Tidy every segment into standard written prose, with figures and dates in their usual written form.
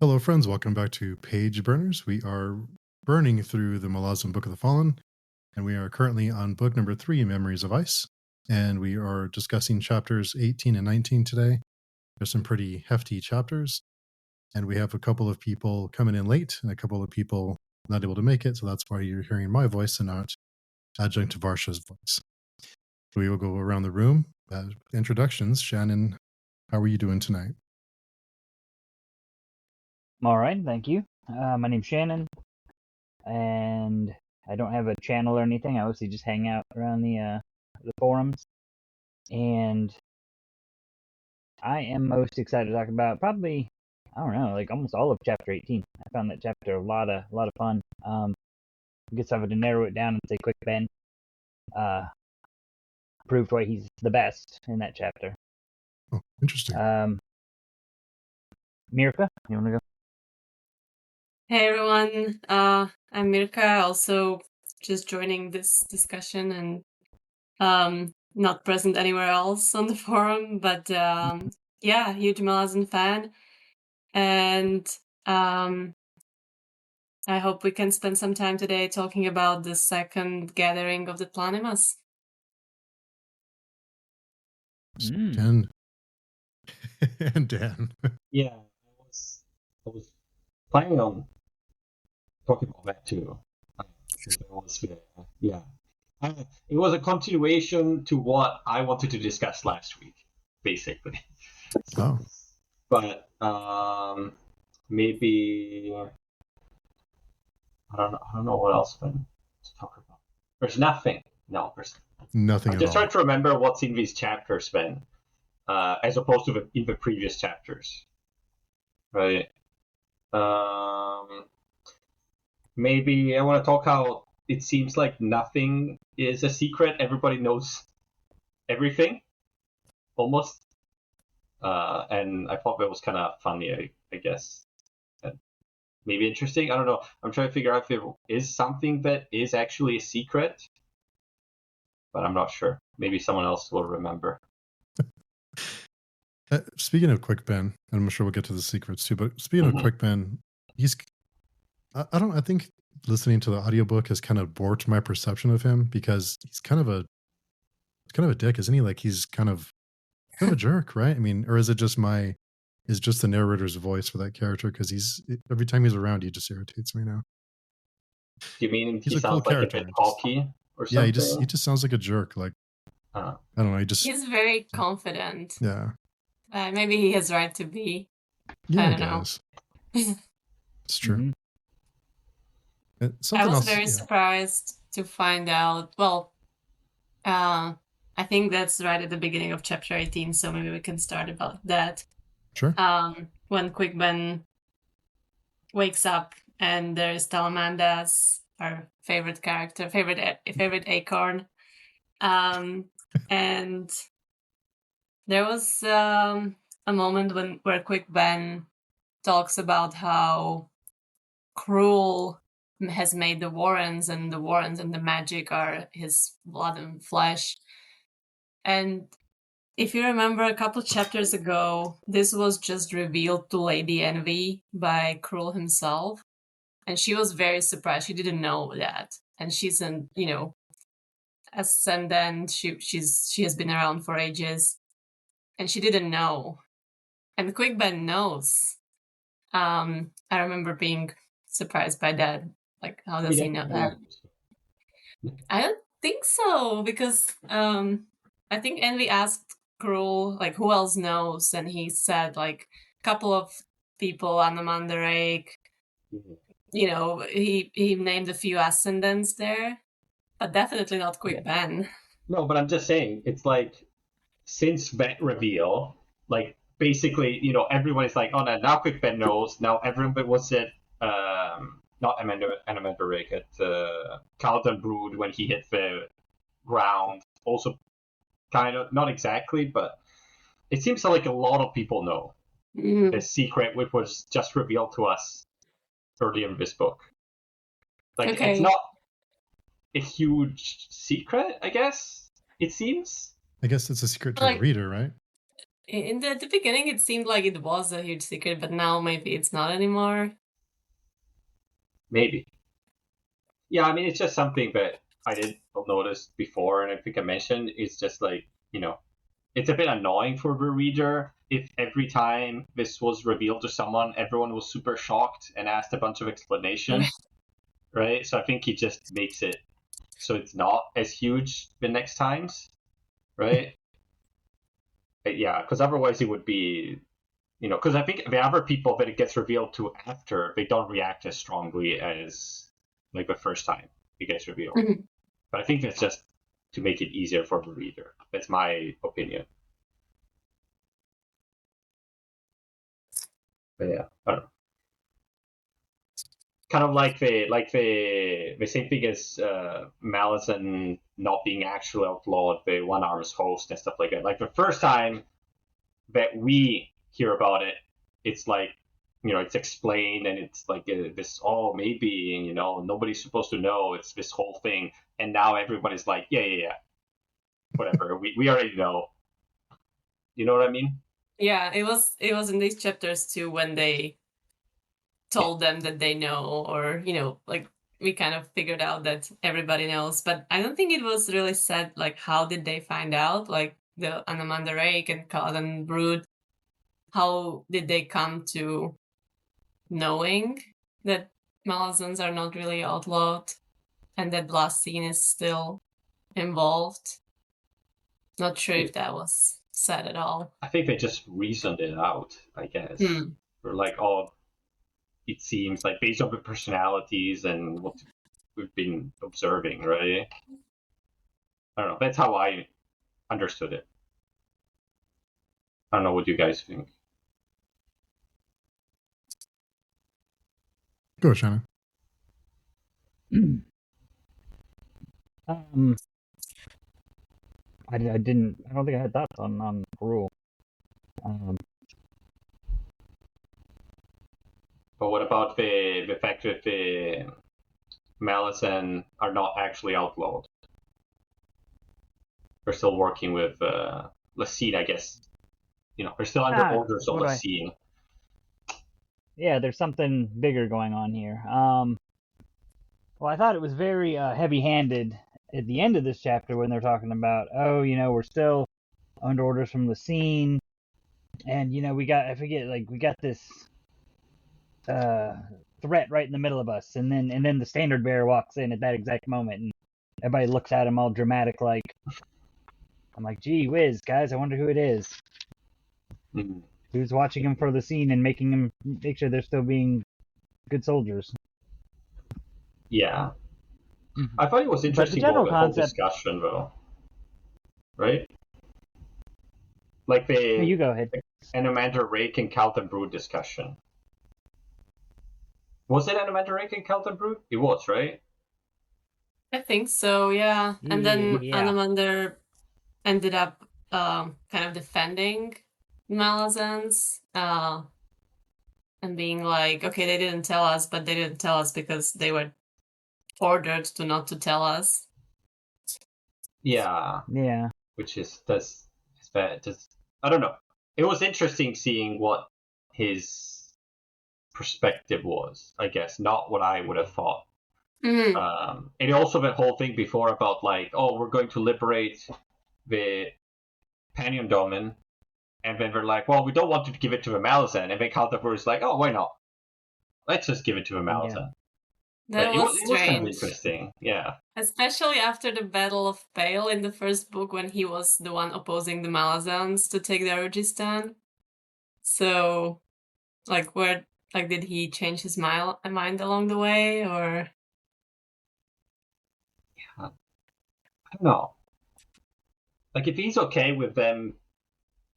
Hello, friends. Welcome back to Page Burners. We are burning through the Malazan Book of the Fallen, and we are currently on book number 3, Memories of Ice. And we are discussing chapters 18 and 19 today. There's some pretty hefty chapters, and we have a couple of people coming in late and a couple of people not able to make it, so that's why you're hearing my voice and not Adjunct Varsha's voice. We will go around the room. Introductions. Shannon, how are you doing tonight? I'm all right, thank you. My name's Shannon, and I don't have a channel or anything. I mostly just hang out around the forums, and I am most excited to talk about probably, I don't know, like almost all of chapter 18. I found that chapter a lot of fun. I guess I would narrow it down and say Quick Ben proved why he's the best in that chapter. Oh, interesting. Mirka, you want to go? Hey everyone, I'm Mirka, also just joining this discussion and not present anywhere else on the forum, but yeah, huge Malazan fan, and I hope we can spend some time today talking about the second gathering of the Planimas. Dan. And Dan. Yeah, I was planning on talking about that too. It was a continuation to what I wanted to discuss last week, basically. Oh. But maybe I don't know what else to talk about. There's nothing. No, there's nothing. I'm just trying to remember what's in these chapters, Ben, as opposed to in the previous chapters, right? Maybe I want to talk how it seems like nothing is a secret. Everybody knows everything, almost. And I thought that was kind of funny, I guess. And maybe interesting. I don't know. I'm trying to figure out if there is something that is actually a secret, but I'm not sure. Maybe someone else will remember. Speaking of Quick Ben, and I'm sure we'll get to the secrets too, but speaking of Quick Ben, I think listening to the audiobook has kind of warped my perception of him, because he's kind of a dick, isn't he? Like he's kind of a jerk, right? I mean, or is it just the narrator's voice for that character? Because every time he's around, he just irritates me now. Do you mean he sounds like a bit cocky or something? Yeah, he just sounds like a jerk. Like I don't know. He's very confident. Yeah. Maybe he has right to be. Yeah, I don't know. It's true. I was very surprised to find out. Well, I think that's right at the beginning of chapter 18, so maybe we can start about that. Sure. When Quick Ben wakes up and there's Talamandas, our favorite character, favorite acorn, and there was a moment where Quick Ben talks about how Cruel has made the Warrens, and the Warrens and the magic are his blood and flesh. And if you remember a couple chapters ago, this was just revealed to Lady Envy by Cruel himself. And she was very surprised. She didn't know that. And she's an, ascendant. She has been around for ages. And she didn't know. And Quick Ben knows. I remember being surprised by that. Like, how does he know that? I don't think so, because I think Envy asked Cruel, like, who else knows? And he said, like, a couple of people on the Mandarake. He named a few ascendants there, but definitely not Quick Ben. No, but I'm just saying, it's like, since that reveal, like, basically, everyone is like, oh, no, now Quick Ben knows. Now everyone was it, not Anamandarake, at Carlton Brood when he hit the ground. Also, kind of, not exactly, but it seems like a lot of people know the secret, which was just revealed to us early in this book. Like, It's not a huge secret, I guess, it seems. I guess it's a secret to the reader, right? In the beginning, it seemed like it was a huge secret, but now maybe it's not anymore. Maybe. Yeah, I mean, it's just something that I didn't notice before, and I think I mentioned. It's just like, it's a bit annoying for the reader if every time this was revealed to someone, everyone was super shocked and asked a bunch of explanation, right? So I think he just makes it so it's not as huge the next times, right? But yeah, because otherwise it would be, because I think the other people that it gets revealed to after, they don't react as strongly as like the first time it gets revealed. Mhm. But I think that's just to make it easier for the reader. That's my opinion. But yeah, I don't know. Kind of like the same thing as Malazan not being actually outlawed, the one arms host and stuff like that. Like the first time that we hear about it, it's like, it's explained and it's like this, oh, maybe, nobody's supposed to know. It's this whole thing. And now everybody's like, yeah, whatever. we already know. You know what I mean? Yeah, it was in these chapters too when they told them that they know, or like we kind of figured out that everybody knows, but I don't think it was really said like how did they find out, like the Anamanda Rake and Cullen Brood, how did they come to knowing that Malazans are not really outlawed and that last scene is still involved? Not sure if that was said at all. I think they just reasoned it out, I guess. Or like, oh, it seems like based on the personalities and what we've been observing, right? I don't know. That's how I understood it. I don't know what you guys think. Go, Shannon. I don't think I had thoughts on rule. But what about the fact that the Malazan are not actually outlawed? They're still working with Lacine, I guess. They're still under orders of Lacine. Yeah, there's something bigger going on here. Well, I thought it was very heavy-handed at the end of this chapter when they're talking about, we're still under orders from Lacine, and we got this threat right in the middle of us, and then the standard bearer walks in at that exact moment, and everybody looks at him all dramatic, like. I'm like, gee whiz, guys, I wonder who it is. Mm-hmm. Who's watching them for the scene and making them make sure they're still being good soldiers. Yeah. I thought it was interesting about the whole discussion, though. Right? Like you go ahead. Anamanda Rake and Calton Brood discussion. Was it Anamanda Rake and Calton Brood? It was, right? I think so, yeah. And then Anamander ended up kind of defending Malazans and being like, okay, they didn't tell us, but they didn't tell us because they were ordered to not to tell us. Yeah. Which is that's bad. I don't know. It was interesting seeing what his perspective was, I guess, not what I would have thought. Mm-hmm. And also the whole thing before about like, oh, we're going to liberate the Panion Domain, and then they're like, well, we don't want to give it to the Malazan, and then Caltabur is like, oh, why not? Let's just give it to the Malazan. That was strange. It was kind of interesting, yeah. Especially after the Battle of Pale in the first book, when he was the one opposing the Malazans to take the Erikson. So, like, did he change his mind along the way, or? Yeah, I don't know. Like, if he's okay with them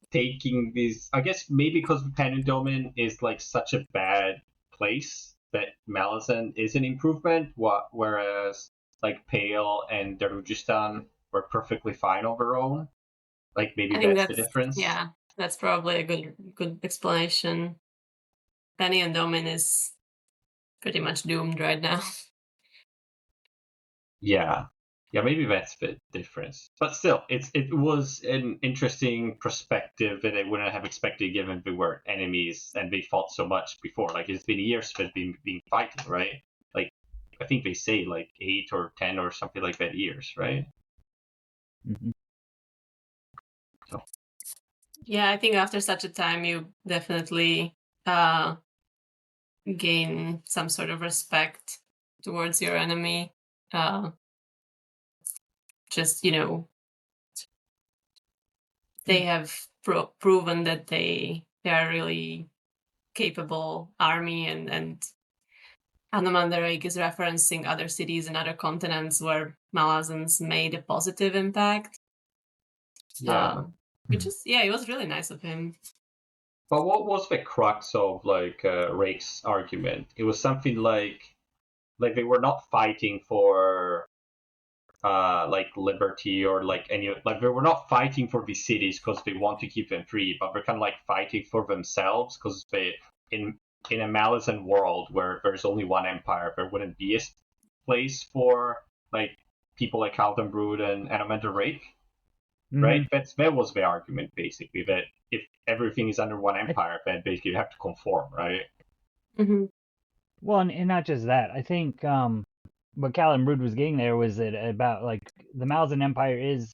taking these, I guess maybe because Panion Domain is like such a bad place that Malazan is an improvement, whereas like Pale and Darujistan were perfectly fine on their own. Like maybe that's the difference. Yeah, that's probably a good explanation. Panion Domain is pretty much doomed right now. Yeah. Yeah, maybe that's the difference. But still, it was an interesting perspective that I wouldn't have expected given they were enemies and they fought so much before. Like, it's been years they've been fighting, right? Like, I think they say like 8 or 10 or something like that years, right? Mm-hmm. So. Yeah, I think after such a time, you definitely gain some sort of respect towards your enemy. Just, they have proven that they are really capable army, and Anamandarake is referencing other cities and other continents where Malazans made a positive impact. Yeah. Which is, it was really nice of him. But what was the crux of like Rake's argument? It was something like they were not fighting for like liberty or like any, like they were not fighting for these cities because they want to keep them free, but they're kind of like fighting for themselves because they in a Malazan world where there's only one empire, there wouldn't be a place for like people like Calvin Brood and Amanda Rake. Right? That was the argument, basically, that if everything is under one empire, then basically you have to conform, right? Mm-hmm. Well, and not just that. I think what Callum Brood was getting there was that about like the Malazan Empire is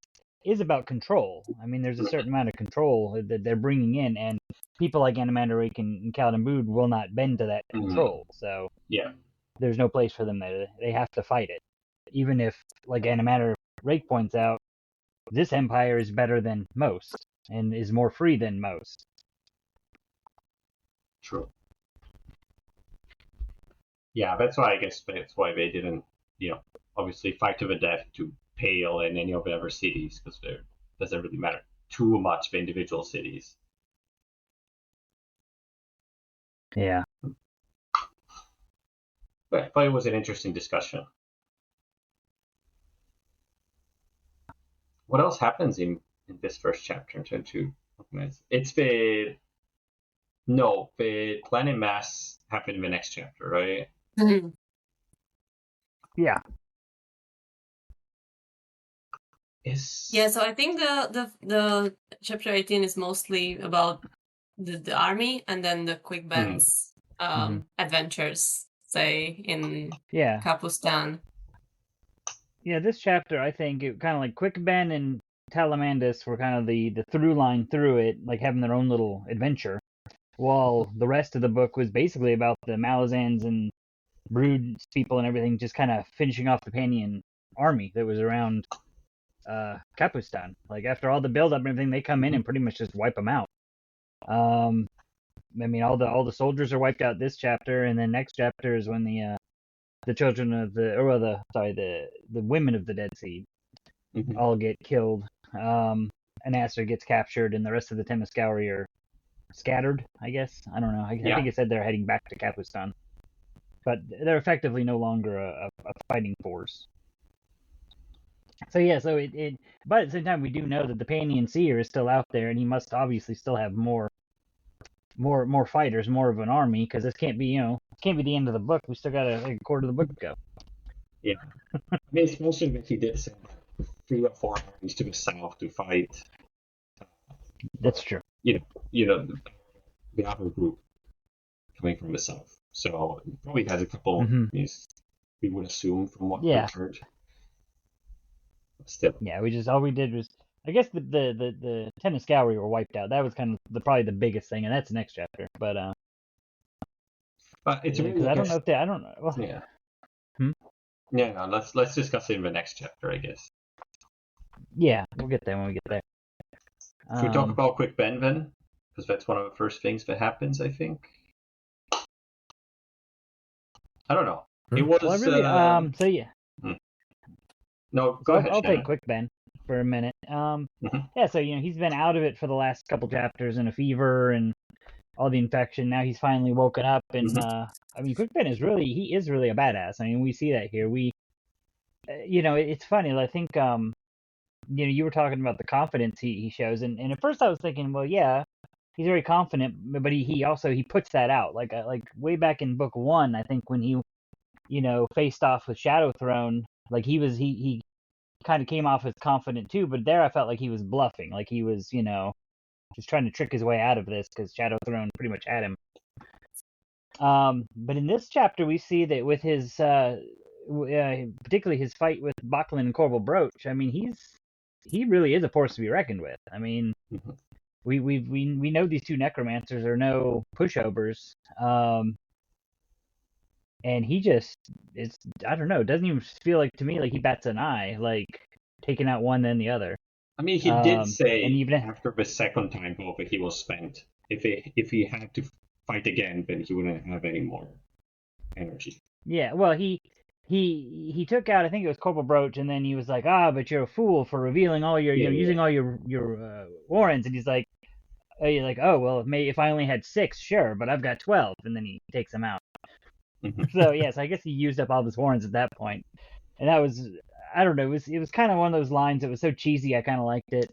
about control. I mean, there's a certain amount of control that they're bringing in, and people like Anamandarake and Callum Brood will not bend to that control. So yeah, there's no place for them there. They have to fight it, even if, like Anamandarake points out, this empire is better than most and is more free than most. True. Yeah, that's why I guess that's why they didn't, obviously fight to the death to Pale and any of the other cities, because it doesn't really matter too much the individual cities. Yeah. But it was an interesting discussion. What else happens in this first chapter in turn 2? It's the planet mass happened in the next chapter, right? Mm-hmm. Yeah. Yeah, so I think the chapter 18 is mostly about the army, and then the Quick Ben's adventures, say, in Kapustan. Yeah, this chapter, I think, it kind of like Quick Ben and Talamandus were kind of the through line through it, like having their own little adventure, while the rest of the book was basically about the Malazans and Brood people and everything just kind of finishing off the Panian army that was around Kapustan. Like, after all the build-up and everything, they come in and pretty much just wipe them out. I mean, all the soldiers are wiped out this chapter, and then next chapter is when the children of the women of the Dead Seed all get killed. Anasser gets captured, and the rest of the Temescowri are scattered, I guess. I don't know. I think it said they're heading back to Kapustan. But they're effectively no longer a fighting force. So yeah, but at the same time, we do know that the Panian Seer is still out there, and he must obviously still have more fighters, more of an army, because this can't be, the end of the book. We still got a quarter of the book to go. Yeah, I mean, especially if he did send 3 or 4 armies to the south to fight. That's true. The other group coming from the south, so he probably has a couple armies. We would assume from what we heard. Still. Yeah, all we did was, I guess the Temescowri were wiped out. That was kind of probably the biggest thing, and that's the next chapter. But it's really, I don't know if I don't know. Well, yeah. Yeah, no, let's discuss it in the next chapter, I guess. Yeah, we'll get there when we get there. Should we talk about Quick Ben then? Because that's one of the first things that happens, I think. I don't know. It was. Well, really, so yeah. No, go ahead. I'll take Quick Ben for a minute. Yeah, so he's been out of it for the last couple chapters in a fever and all the infection. Now he's finally woken up, and I mean, Quick Ben is really a badass. I mean, we see that here. It's funny. I think you were talking about the confidence he shows, and at first I was thinking, well, yeah, he's very confident, but he also puts that out. Like way back in book 1, I think when he faced off with Shadow Throne, like he kind of came off as confident too, but there I felt like he was bluffing, like he was, just trying to trick his way out of this because Shadow Throne pretty much had him. But in this chapter, we see that with his, particularly his fight with Bachlan and Corporal Broach, I mean, he really is a force to be reckoned with. I mean, we know these two necromancers are no pushovers, and he just, I don't know, it doesn't even feel like to me like he bats an eye, like taking out one then the other. I mean, he did and say even after the second time however he was spent. If he had to fight again, then he wouldn't have any more energy. Yeah, well, he took out, I think it was Corporal Broach, and then he was like, but you're a fool for revealing all your, using all your warrants, and he's like, oh well, if I only had 6, sure, but I've got 12, and then he takes them out. So yes, I guess he used up all his warrants at that point, and that was, I don't know, it was kind of one of those lines that was so cheesy, I kind of liked it.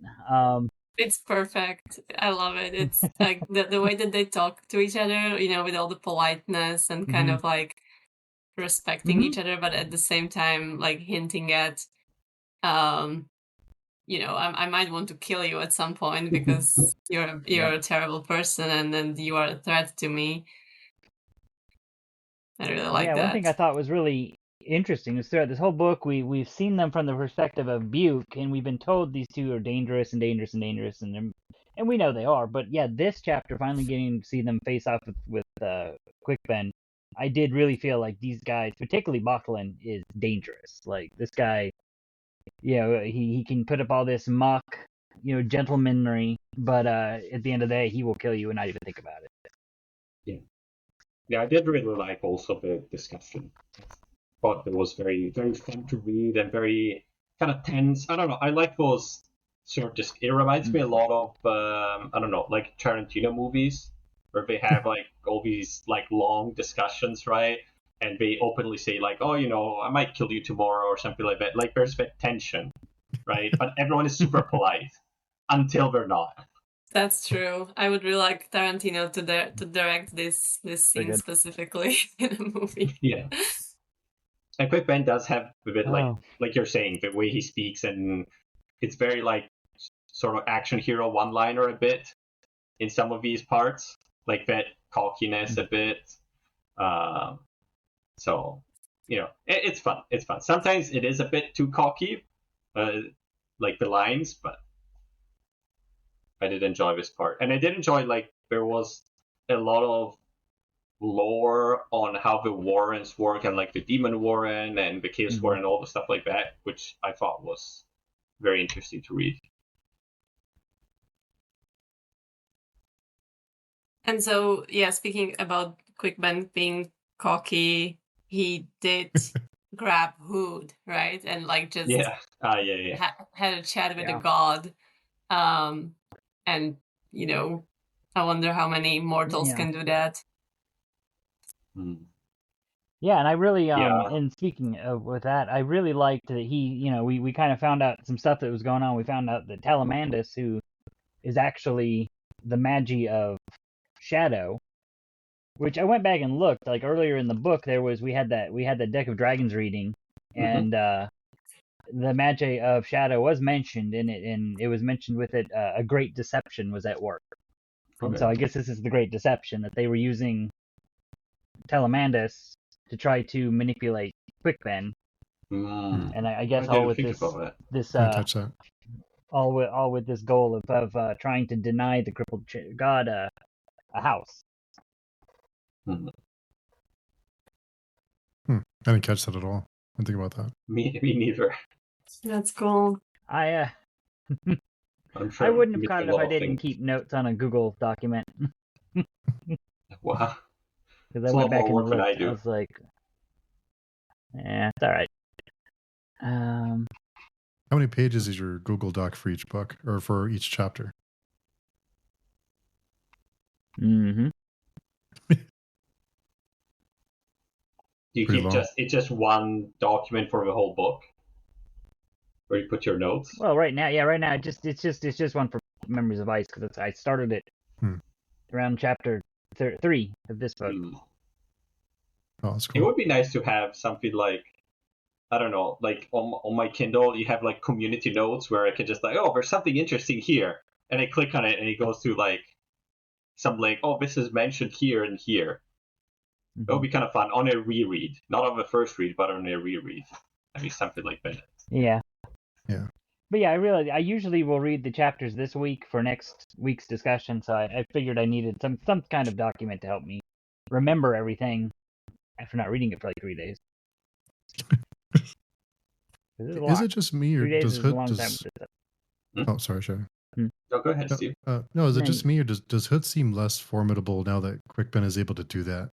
It's perfect. I love it. It's like the way that they talk to each other, with all the politeness and kind of like respecting each other, but at the same time, like hinting at, I might want to kill you at some point because you're a terrible person and then you are a threat to me. I really like that. One thing I thought was really interesting is throughout this whole book, we've seen them from the perspective of Buke, and we've been told these two are dangerous, and we know they are. But yeah, this chapter, finally getting to see them face off with Quickben, I did really feel like these guys, particularly Bachlan, is dangerous. Like this guy, he can put up all this mock, gentlemanry, but at the end of the day, he will kill you and not even think about it. Yeah, I did really like also the discussion. Thought it was very, very fun to read and very kind of tense. I don't know. I like those sort of. It reminds me a lot of I don't know, like Tarantino movies where they have like all these like long discussions, right? And they openly say like, oh, I might kill you tomorrow or something like that. Like there's that tension, right? But everyone is super polite until they're not. That's true. I would really like Tarantino to direct this scene specifically in a movie. Yeah. And Quickben does have a bit like you're saying, the way he speaks, and it's very like sort of action hero one-liner a bit in some of these parts, like that cockiness a bit. So it's fun. It's fun. Sometimes it is a bit too cocky, like the lines, but I did enjoy this part, and I did enjoy like there was a lot of lore on how the warrens work and like the demon warren and the chaos warren and all the stuff like that, which I thought was very interesting to read. And so speaking about Quickben being cocky, he did grab Hood, right? And like just had a chat with a god. And I wonder how many mortals can do that. Yeah, and I really, and speaking of with that, I really liked that he, we kind of found out some stuff that was going on. We found out that Talamandus, who is actually the Magi of Shadow, which I went back and looked, like earlier in the book, we had that Deck of Dragons reading, and the Magi of Shadow was mentioned in it, and it was mentioned with it, a great deception was at work. Okay. And so I guess this is the great deception, that they were using Talamandus to try to manipulate Quickben. And I guess all with this all with this goal of trying to deny the crippled god a house. I didn't catch that at all. I didn't think about that. Me neither. That's cool. I'm sure I wouldn't have caught it if I didn't keep notes on a Google document. Wow. Because I went back and looked. I was like, it's all right. How many pages is your Google Doc for each book or for each chapter? Do you keep just one document for the whole book, where you put your notes? Well, right now it's just one for Memories of Ice, because I started it around chapter 3 of this book. Oh, that's cool. It would be nice to have something like I don't know, like on my Kindle, you have like community notes where I can just like, oh, there's something interesting here, and I click on it, and it goes to like some link. Oh, this is mentioned here and here. It would be kind of fun on a reread, not on the first read, but on a reread. Maybe something like that. Yeah. Yeah. But yeah, I usually will read the chapters this week for next week's discussion, so I figured I needed some kind of document to help me remember everything after not reading it for like 3 days. Is it just me, or 3 days does is a Hood long time does? for this. Oh, sorry, Shay. No, go ahead, No, Steve. no, is it No, just me, or does Hood seem less formidable now that Quickpen is able to do that?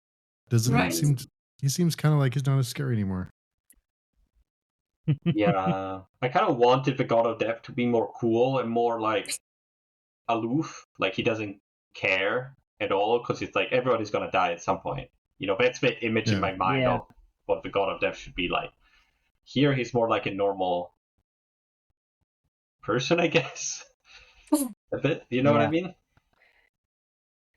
Doesn't Right. he seem? He seems kind of like he's not as scary anymore. Yeah, I kind of wanted the God of Death to be more cool and more like aloof, like he doesn't care at all because it's like everybody's gonna die at some point. You know, that's the image in Yeah. my mind Yeah. of what the God of Death should be like. Here, he's more like a normal person, I guess. A bit, you know what I Yeah. mean?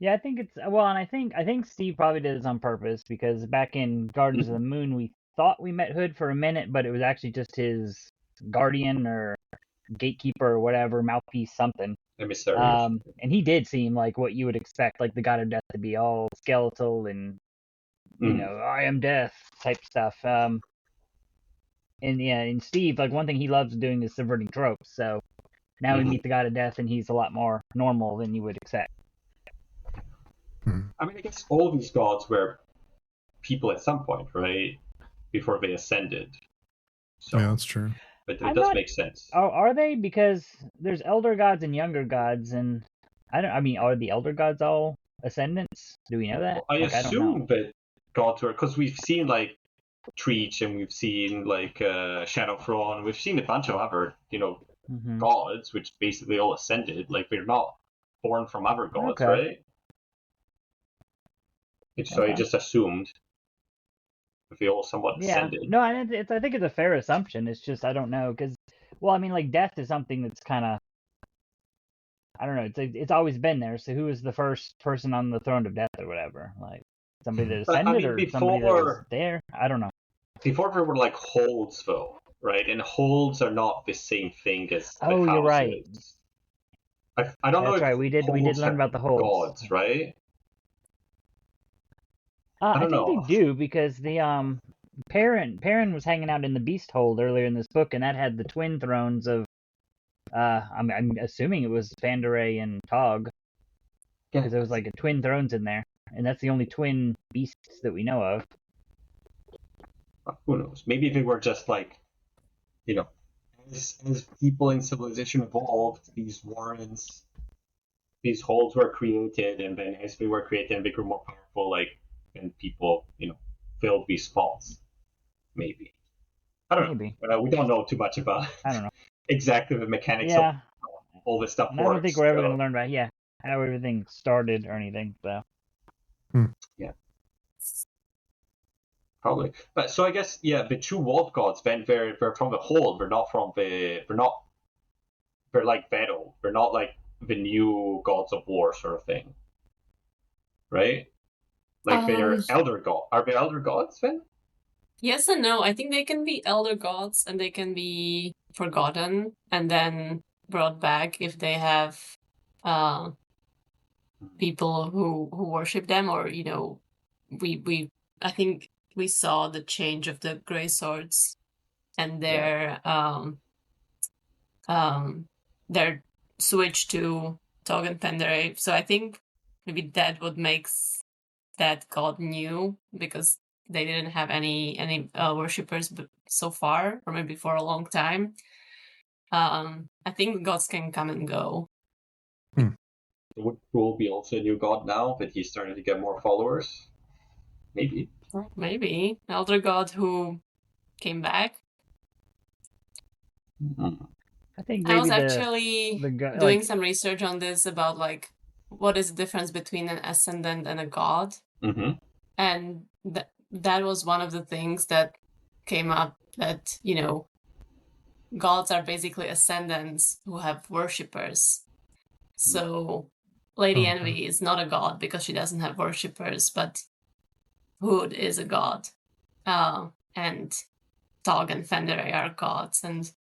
Yeah, I think it's well, and I think Steve probably did this on purpose because back in Gardens of the Moon, we thought we met Hood for a minute, but it was actually just his guardian or gatekeeper or whatever, mouthpiece, something. Emissary. And he did seem like what you would expect, like the God of Death to be all skeletal and you know, I am death type stuff. And yeah, and Steve, like one thing he loves doing is subverting tropes. So now we meet the God of Death, and he's a lot more normal than you would expect. I mean, I guess all these gods were people at some point, right? Before they ascended. So, Yeah, that's true. but it I'm does not- make sense. Are they? Because there's elder gods and younger gods, and I mean, are the elder gods all ascendants? Do we know that? Well, I Like, I don't know. assume that gods were, because we've seen like Treach and we've seen like Shadowthrone, we've seen a bunch of other, you know, Mhm. gods, which basically all ascended. Like they're not born from other gods, Okay. right? So I Okay. just assumed if they all somewhat Yeah. ascended. No, and I think it's a fair assumption. It's just I don't know because, well, I mean, like death is something that's kind of I don't know. It's always been there. So who was the first person on the throne of death or whatever? Like somebody that But, I ascended mean, or somebody that was before there? I don't know. before there were like holds though, right? And holds are not the same thing as the Oh, houses. you're right. I don't know That's if right. We did holds learn have about the holds. gods, right? I don't think know. they do because the Perrin was hanging out in the Beast Hold earlier in this book, and that had the twin thrones of I'm assuming it was Fanderay and Tog because there was like a twin thrones in there, and that's the only twin beasts that we know of. Who knows? Maybe they were just like, you know, as people in civilization evolved, these warrens, these holds were created, and then as they were created and they grew more powerful, like, and people, you know, filled these spots. Maybe. I don't Maybe. know. We don't know too much about I don't know. exactly the mechanics Yeah, of all this stuff and I works. don't think we're ever so- going to learn about how everything started or anything. So Yeah. Probably. But so I guess the two wolf gods then they're from the hold, they're like battle. They're not like the new gods of war sort of thing. Right? Like they're elder god. Are they elder gods then? Yes and no. I think they can be elder gods and they can be forgotten and then brought back if they have people who worship them, or you know, I think we saw the change of the Grey Swords and their switch to Tog and Penderay. So I think maybe that what makes that god new, because they didn't have any worshippers so far, or maybe for a long time. I think gods can come and go. Would Cruel be also a new god now that he's starting to get more followers? Maybe. Maybe elder god who came back. I think I was maybe actually doing some research on this about like what is the difference between an ascendant and a god, and that was one of the things that came up, that you know, gods are basically ascendants who have worshippers. So Lady Envy is not a god because she doesn't have worshippers, but Hood is a god, and Tog and Fenderay are gods, and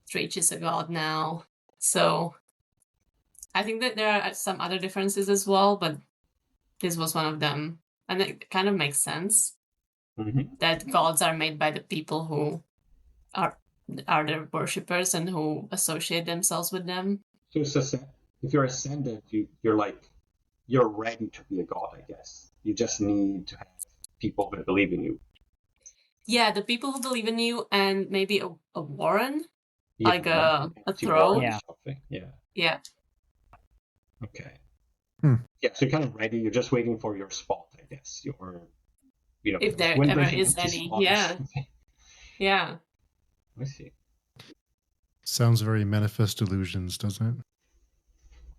Dritch is a god now. So I think that there are some other differences as well, but this was one of them. And it kind of makes sense that gods are made by the people who are their worshippers and who associate themselves with them. So if you're ascendant, you're ready to be a god, I guess. You just need to have people that believe in you. Yeah, the people who believe in you, and maybe a warren, Yeah, like a empty throne. warren or Yeah. something. Yeah. Yeah. Okay. Hmm. Yeah, so you're kind of ready. You're just waiting for your spot, I guess. If there when ever there's an is empty any. spot or Yeah. something. Yeah. I see. Sounds very manifest illusions, doesn't it?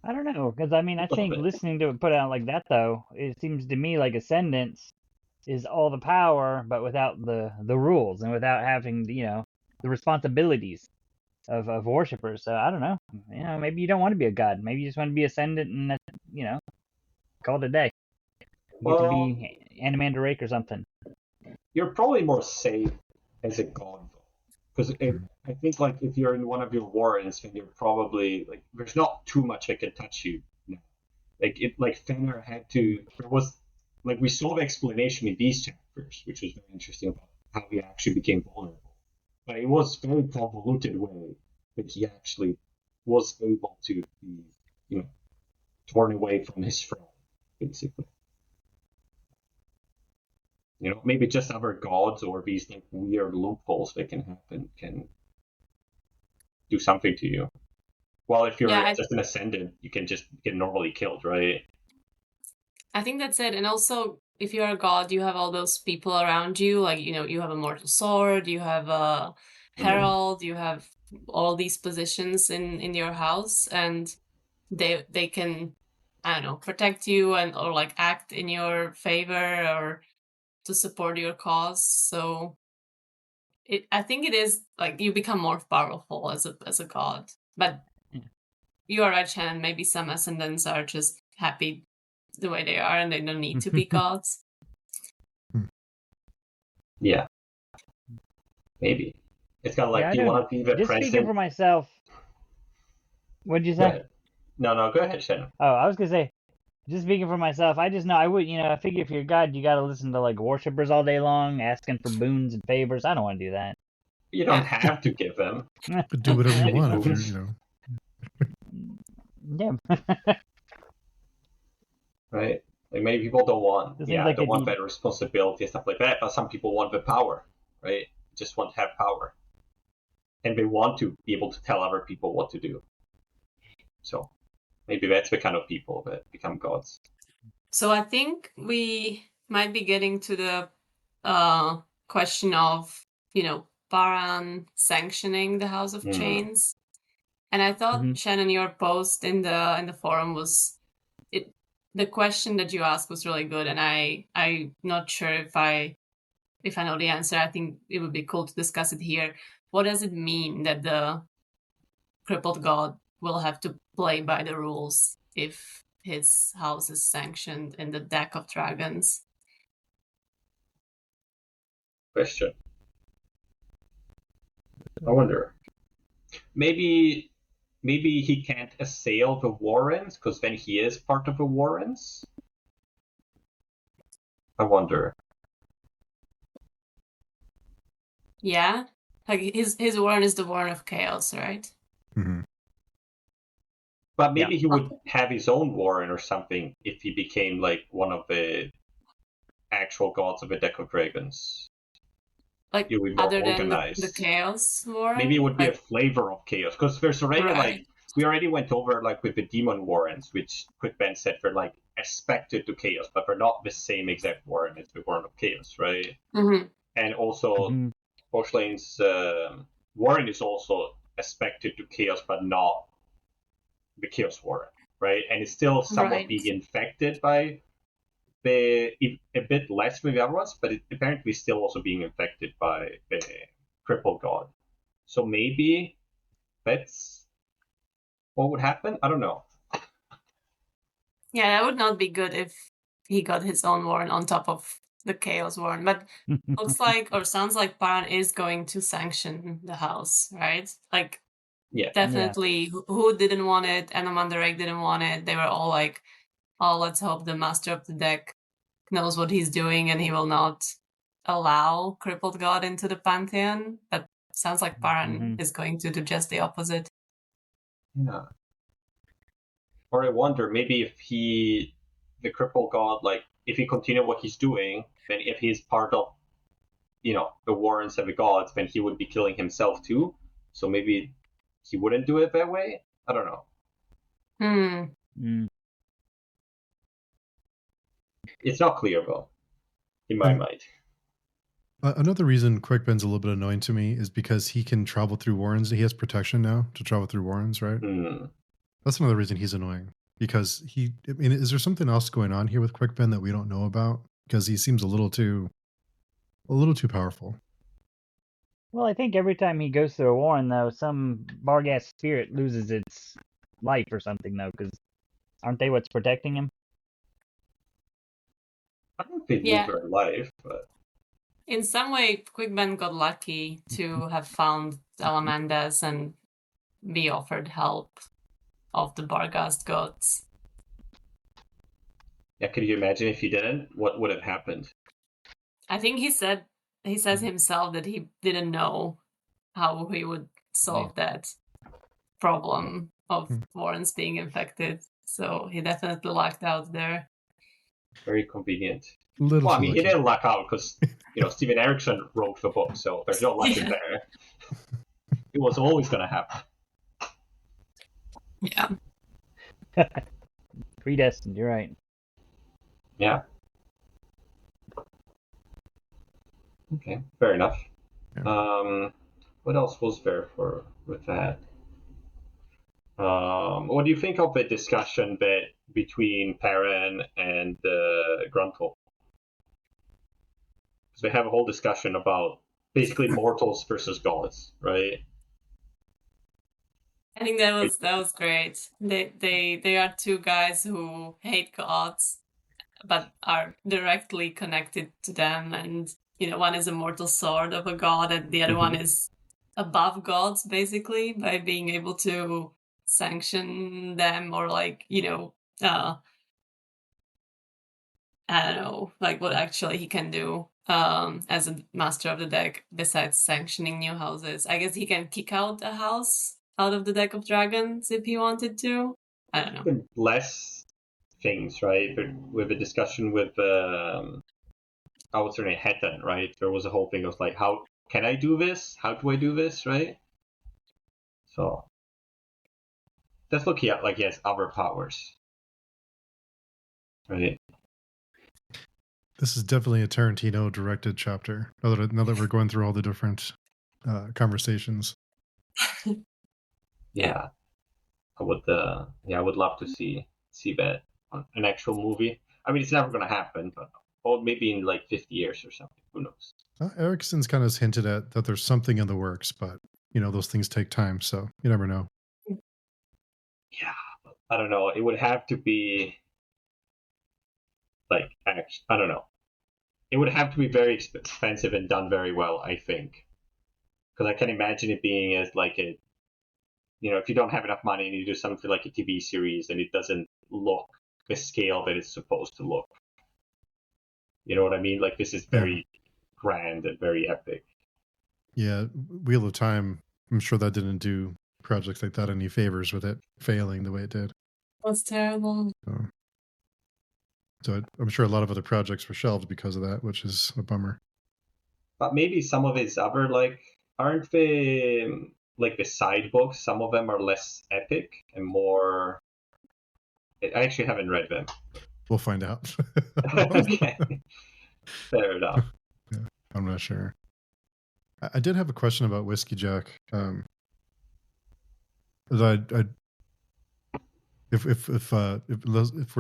I don't know, because I mean, I think bit. listening to it put out like that, though, it seems to me like Ascendance is all the power, but without the rules and without having, the responsibilities of worshippers. So I don't know. Maybe you don't want to be a god. Maybe you just want to be Ascendant and, call it a day. You get to be Animander Rake or something. You're probably more safe as a god, though. Because I think, like, if you're in one of your warrens, then you're probably, like, there's not too much that can touch you. Like Fenrir had to, there was, like, we saw the explanation in these chapters, which was very interesting about how he actually became vulnerable. But it was very convoluted way that he actually was able to be, torn away from his throne, basically. Maybe just other gods or these like weird loopholes that can happen can do something to you. Well, if you're just an ascendant, you can just get normally killed, right? I think that's it. And also, if you're a god, you have all those people around you. Like, you have a mortal sword, you have a herald, you have all these positions in your house, and they can, I don't know, protect you or like act in your favor or to support your cause. So I think it is like you become more powerful as a god. But you are right, Shannon. Maybe some ascendants are just happy the way they are and they don't need to be gods. Yeah. Maybe. It's kind of like, do you want to be the just president? Speaking for myself. What did you say? Go ahead. No, go ahead, Shannon. Oh, I was going to say, just speaking for myself, I just know I would, I figure if you're a god, you got to listen to like worshippers all day long, asking for boons and favors. I don't want to do that. You don't have to give them. But do whatever you want if you're, Yeah. Right? Like many people don't want, don't want need that responsibility and stuff like that, but some people want the power, right? Just want to have power. And they want to be able to tell other people what to do. So maybe that's the kind of people that become gods. So I think we might be getting to the question of, Paran sanctioning the House of Chains. And I thought, Shannon, your post in the forum was the question that you asked was really good, and I'm not sure if I know the answer. I think it would be cool to discuss it here. What does it mean that the crippled god will have to play by the rules if his house is sanctioned in the deck of dragons? Question. I wonder. Maybe he can't assail the Warrens because then he is part of the Warrens. I wonder. Yeah, like his Warren is the Warren of Chaos, right? Mm-hmm. But maybe he would have his own Warren or something if he became like one of the actual gods of the deck of dragons. Like it would be more other organized. than the Chaos Warren? Maybe it would be a flavor of chaos because there's already we already went over like with the demon warrens, which Quick Ben said they're like aspected to chaos, but they're not the same exact warren as the warren of chaos, right? Mm-hmm. And also, Porcelain's warren is also aspected to chaos, but not the chaos warren, right? And it's still somewhat being infected by a bit less with the other ones, but it apparently still also being infected by the crippled god. So maybe that's what would happen? I don't know. Yeah, that would not be good if he got his own warren on top of the Chaos Warren. But looks like, or sounds like Paran is going to sanction the house, right? Like, Yeah. definitely, who didn't want it? Anamandarek didn't want it. They were all like, oh, let's hope the master of the deck knows what he's doing and he will not allow Crippled God into the Pantheon. But sounds like Paran is going to do just the opposite. Yeah. Or I wonder, maybe if the Crippled God, like, if he continue what he's doing, then if he's part of, the Warrens of the Gods, then he would be killing himself too. So maybe he wouldn't do it that way? I don't know. It's not clear, though, in my mind. Another reason Quickben's a little bit annoying to me is because he can travel through Warrens. He has protection now to travel through Warrens, right? That's another reason he's annoying. Because is there something else going on here with Quickben that we don't know about? Because he seems a little too powerful. Well, I think every time he goes through a warren, though, some Barghast spirit loses its life or something, though, because aren't they what's protecting him? I don't think lose their life, but in some way, Quickben got lucky to have found Alamandas and be offered help of the Barghast gods. Yeah, could you imagine if he didn't? What would have happened? I think he says himself that he didn't know how he would solve that problem of Warrens being infected. So he definitely lucked out there. Very convenient. Little well, I mean, he didn't luck out because, Steven Erikson wrote the book, so there's no luck in there. It was always going to happen. Yeah. Predestined, you're right. Yeah. Okay, fair enough. Yeah. What else was there with that? What do you think of the discussion between Paran and Gruntle? Because they have a whole discussion about basically mortals versus gods, right? I think that was great. They are two guys who hate gods, but are directly connected to them, and one is a mortal sword of a god, and the other one is above gods, basically, by being able to sanction them, or I don't know, like what actually he can do as a master of the deck besides sanctioning new houses. I guess he can kick out a house out of the deck of dragons if he wanted to. I don't know. Less things, right? But with the discussion with what's her name, Hetan, right? There was a whole thing of like, how can I do this? How do I do this, right? So that's looking at like he has other powers, right? This is definitely a Tarantino directed chapter. Now that we're going through all the different conversations. Yeah, I would love to see that on an actual movie. I mean, it's never going to happen, but maybe in like 50 years or something. Who knows? Erikson's kind of hinted at that there's something in the works, but those things take time, so you never know. Yeah, I don't know. It would have to be like, I don't know. It would have to be very expensive and done very well, I think. Because I can imagine it being as like a, if you don't have enough money and you do something like a TV series and it doesn't look the scale that it's supposed to look. You know what I mean? Like, this is very grand and very epic. Yeah, Wheel of Time, I'm sure that didn't do projects like that any favors with it failing the way it did. That's terrible. So I'm sure a lot of other projects were shelved because of that, which is a bummer. But maybe some of his other, like, aren't they, like, the side books, some of them are less epic and more... I actually haven't read them. We'll find out. Okay. Fair enough. Yeah, I'm not sure. I did have a question about Whiskey Jack. If we're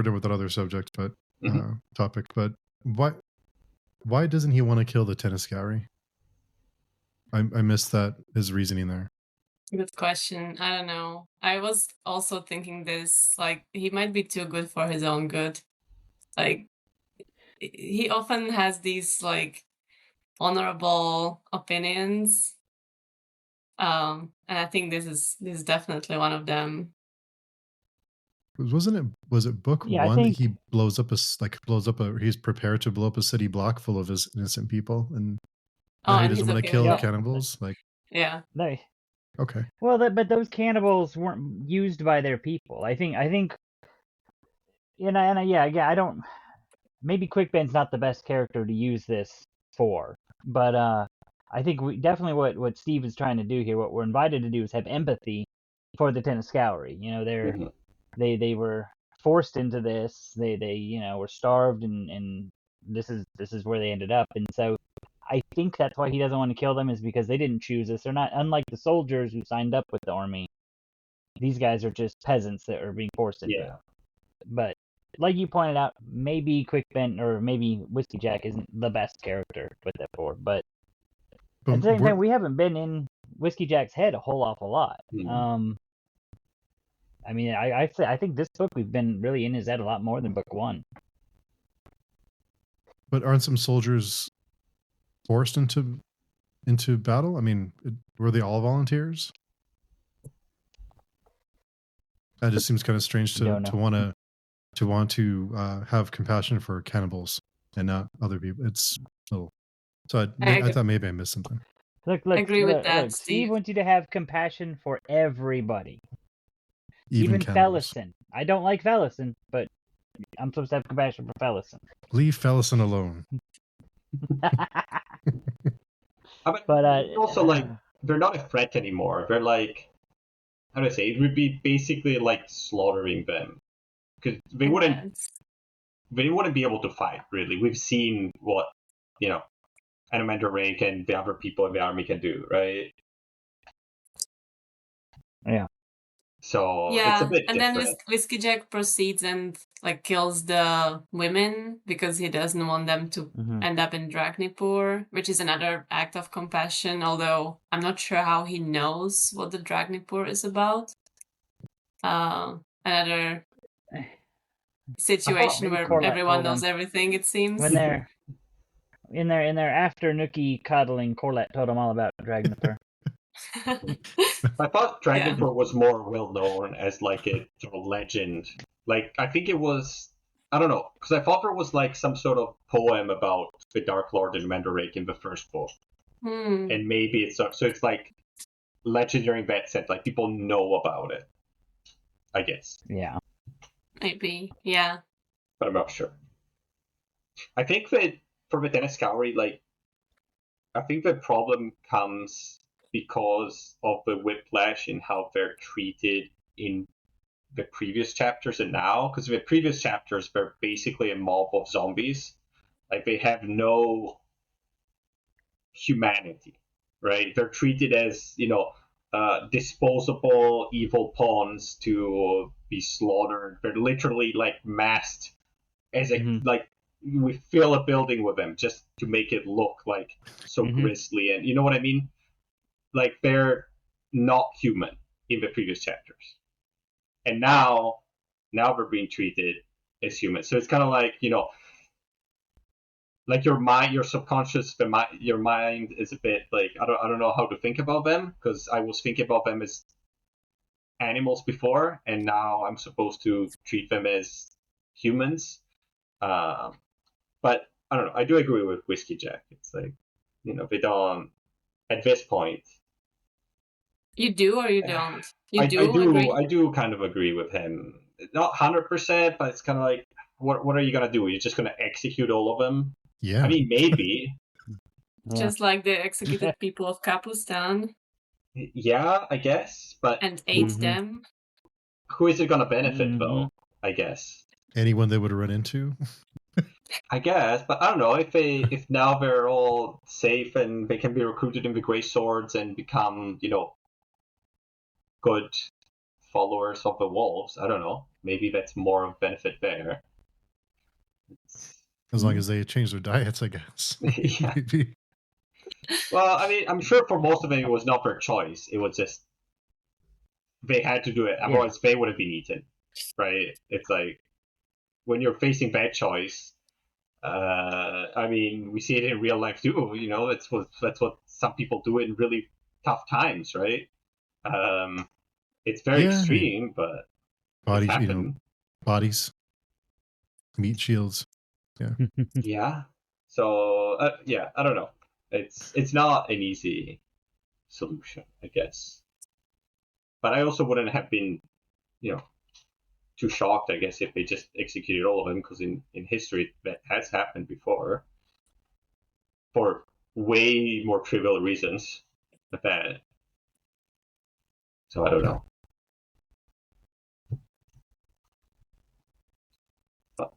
done with that other subject, but topic, but why doesn't he want to kill the Tenniscari? I missed his reasoning there. Good question. I don't know. I was also thinking this, like, he might be too good for his own good. Like, he often has these like honorable opinions. And I think this is definitely one of them. Was it book Yeah, I one that think- he he's prepared to blow up a city block full of his innocent people, and now he and doesn't he's want to okay kill with the that. cannibals? Like, Yeah. okay. Well, but those cannibals weren't used by their people. I think, I don't. Maybe Quickben's not the best character to use this for, but I think we definitely what Steve is trying to do here, what we're invited to do, is have empathy for the Tenascowry. You know, Mhm. they were forced into this. They were starved, and this is where they ended up. And so I think that's why he doesn't want to kill them, is because they didn't choose this. They're not, unlike the soldiers who signed up with the army. These guys are just peasants that are being forced into it. But like you pointed out, maybe Quickben or maybe Whiskey Jack isn't the best character with that for, but at the same time, we haven't been in Whiskey Jack's head a whole awful lot. Mhm. I mean, I think this book we've been really in his head a lot more than book one. But aren't some soldiers forced into battle? I mean, were they all volunteers? That just seems kind of strange to want to have compassion for cannibals and not other people. It's so. So I thought maybe I missed something. Look, I agree with that, look, Steve. Steve wants you to have compassion for everybody, even cannibals. Fellison. I don't like Fellison, but I'm supposed to have compassion for Fellison. Leave Fellison alone. But also, like, they're not a threat anymore. They're like, how do I say? It would be basically like slaughtering them, because they wouldn't be able to fight. Really, we've seen what Anamander Rake and the other people in the army can do, right? Yeah. So yeah, it's a bit and different. then Whiskey Jack proceeds and like kills the women because he doesn't want them to end up in Dragnipur, which is another act of compassion. Although I'm not sure how he knows what the Dragnipur is about. Another situation where Corlett everyone told knows him. everything. It seems When they're in their after Nookie cuddling, Corlett told him all about Dragnipur. I thought Dragonport was more well known as like a sort of legend. Like, I think it was, I don't know, because I thought there was like some sort of poem about the Dark Lord and Mandarake in the first book, and maybe it's so it's like legendary in that sense. Like, people know about it, I guess. Yeah. Maybe, yeah. But I'm not sure. I think that for the Tenascowry, like, I think the problem comes because of the whiplash in how they're treated in the previous chapters and now. Because the previous chapters, they're basically a mob of zombies. Like, they have no humanity, right? They're treated as, disposable evil pawns to be slaughtered. They're literally like masked as like we fill a building with them just to make it look like so grisly, and you know what I mean? Like, they're not human in the previous chapters, and now they're being treated as human. So it's kind of like, like your mind, your subconscious, your mind is a bit like, I don't know how to think about them, because I was thinking about them as animals before, and now I'm supposed to treat them as humans. But I don't know. I do agree with Whiskey Jack. It's like, they don't, at this point. You do or you don't? I Agree? do kind of agree with him. Not 100%, but it's kind of like, what are you gonna do? You're just gonna execute all of them? Yeah. I mean, maybe. Just like the executed people of Kapustan. Yeah, I guess, but and ate them. Who is it gonna benefit though? I guess anyone they would run into. I guess, but I don't know if now they're all safe and they can be recruited in the Grey Swords and become, good followers of the wolves. I don't know. Maybe that's more of benefit there. As long as they change their diets, I guess. Yeah. Well, I mean, I'm sure for most of them it was not their choice. It was just they had to do it. Otherwise, they would have been eaten. Right? It's like when you're facing that choice, I mean, we see it in real life too. You know, that's what some people do in really tough times, right? It's very Yeah, extreme, but it's bodies, happened. bodies, meat shields. Yeah. Yeah. So yeah, I don't know. It's not an easy solution, I guess. But I also wouldn't have been, you know, too shocked, I guess, if they just executed all of them, because in history that has happened before for way more trivial reasons than that. So I don't know. But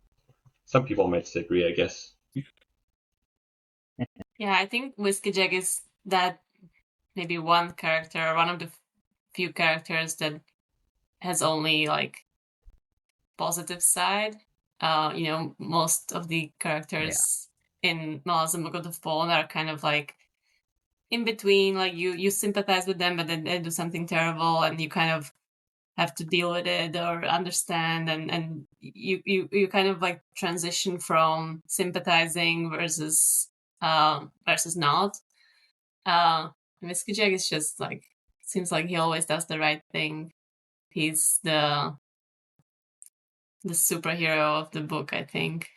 some people might disagree, I guess. Yeah, I think Whiskey Jack is that maybe one character, one of the few characters that has only like positive side. You know, most of the characters in Malazan Book of the Fallen are kind of like in between, like you sympathize with them, but then they do something terrible and you kind of have to deal with it or understand, and you kind of like transition from sympathizing versus not. Whiskey Jack is just like, seems like he always does the right thing. He's the superhero of the book, I think.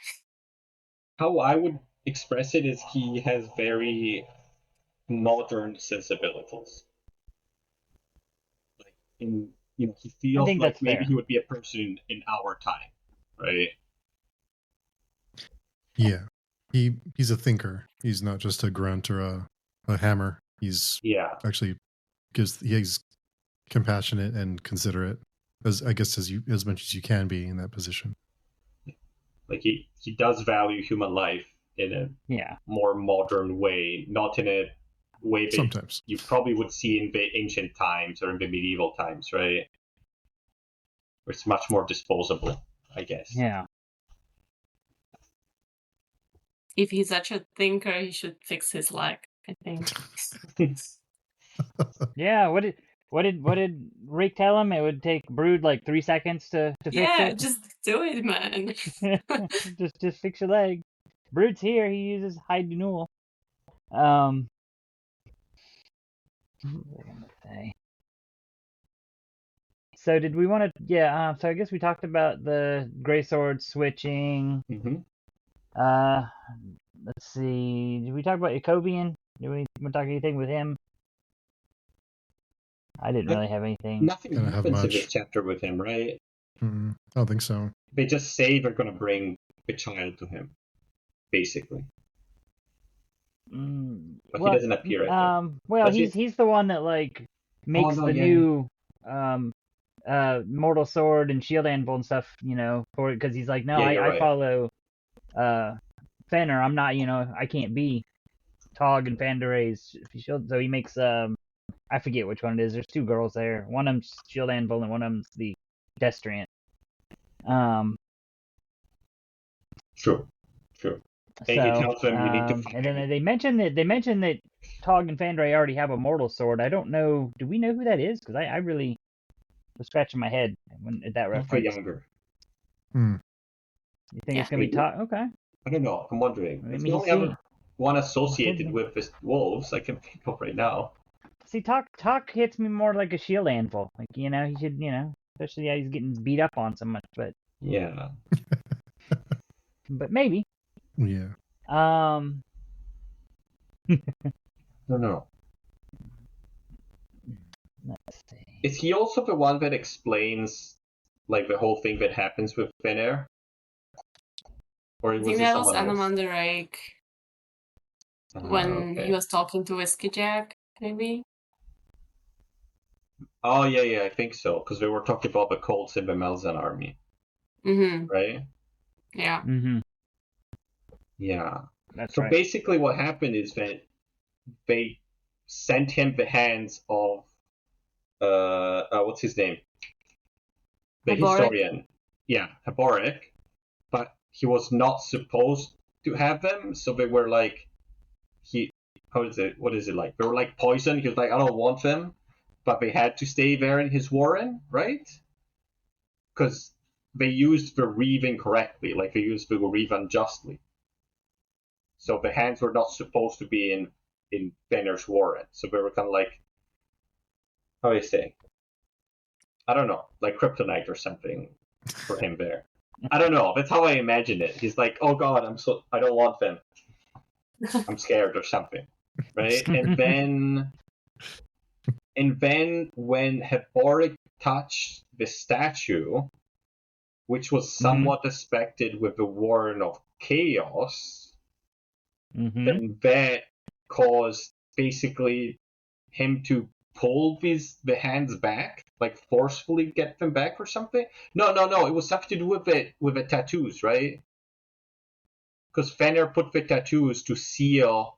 How I would express it is he has very modern sensibilities. Like he I feels think like that's maybe fair. he would be a person in our time, right? Yeah. He's a thinker. He's not just a grunt or a hammer. He's Yeah. actually he's compassionate and considerate, as I guess as much as you can be in that position. Like he does value human life in a more modern way, not in a way that Sometimes you probably would see in the ancient times or in the medieval times, right? Where it's much more disposable, I guess. Yeah. If he's such a thinker, he should fix his leg, I think. Yeah. What did Rick tell him? It would take Brood like 3 seconds to fix Yeah, it. just do it, man. just fix your leg. Brood's here. He uses hide Newell. What was I gonna say? So did we want to? Yeah. So I guess we talked about the gray sword switching. Mm-hmm. Let's see. Did we talk about Jacobian? Did we want to talk anything with him? I didn't really have anything. Nothing happens in this chapter with him, right? I don't think so. They just say they're going to bring the child to him, basically. But he doesn't appear. Well, he's the one that like makes new mortal sword and shield anvil and stuff, for it, because he's like, no, I follow Fenner. I'm not, I can't be Tog and Fandaray's shield. So he makes I forget which one it is. There's two girls there. One of them's shield anvil and one of them's the Destriant. True. And he tells them you need to fight. And then they mentioned that Tog and Fandaray already have a mortal sword. I don't know. Do we know who that is? Because I really was scratching my head at that reference. For younger. You think it's gonna be Tog? Okay. I don't know. I'm wondering. It's the only other one associated with the wolves I can think of right now. See, Talk hits me more like a shield anvil. Like, he should, especially he's getting beat up on so much, but yeah. But maybe. Yeah. I don't know. Let's see. Is he also the one that explains like the whole thing that happens with Fenner? Or was that was Anamandarake when he was talking to Whiskey Jack, maybe? Oh, yeah, I think so. Because they were talking about the Colts in the Malazan army. Mm-hmm. Right? Yeah. Mm-hmm. Yeah. That's so right. Basically what happened is that they sent him the hands of what's his name? The historian. Yeah, Haboric. But he was not supposed to have them, so they were like what is it like? They were like poison. He was like, I don't want them, but they had to stay there in his warren, right? Because they used the reeve incorrectly, like they used the reeve unjustly. So the hands were not supposed to be in Fener's warren. So they were kind of like, how do you say? I don't know, like kryptonite or something for him there. I don't know. That's how I imagine it. He's like, oh God, I don't want them. I'm scared or something, right? And then when Heboric touched the statue, which was somewhat expected with the Warren of Chaos, then that caused basically him to pull the hands back, like forcefully get them back or something. No. It was something to do with the tattoos, right? Because Fenner put the tattoos to seal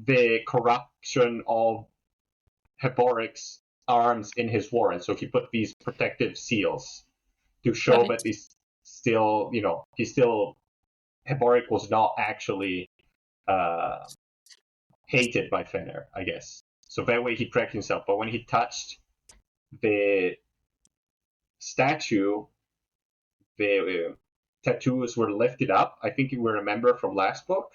the corruption of Heboric's arms in his warren. So he put these protective seals to show that he's still, Heboric was not actually hated by Fenner, I guess. So that way he protected himself. But when he touched the statue, the tattoos were lifted up. I think you will remember from last book,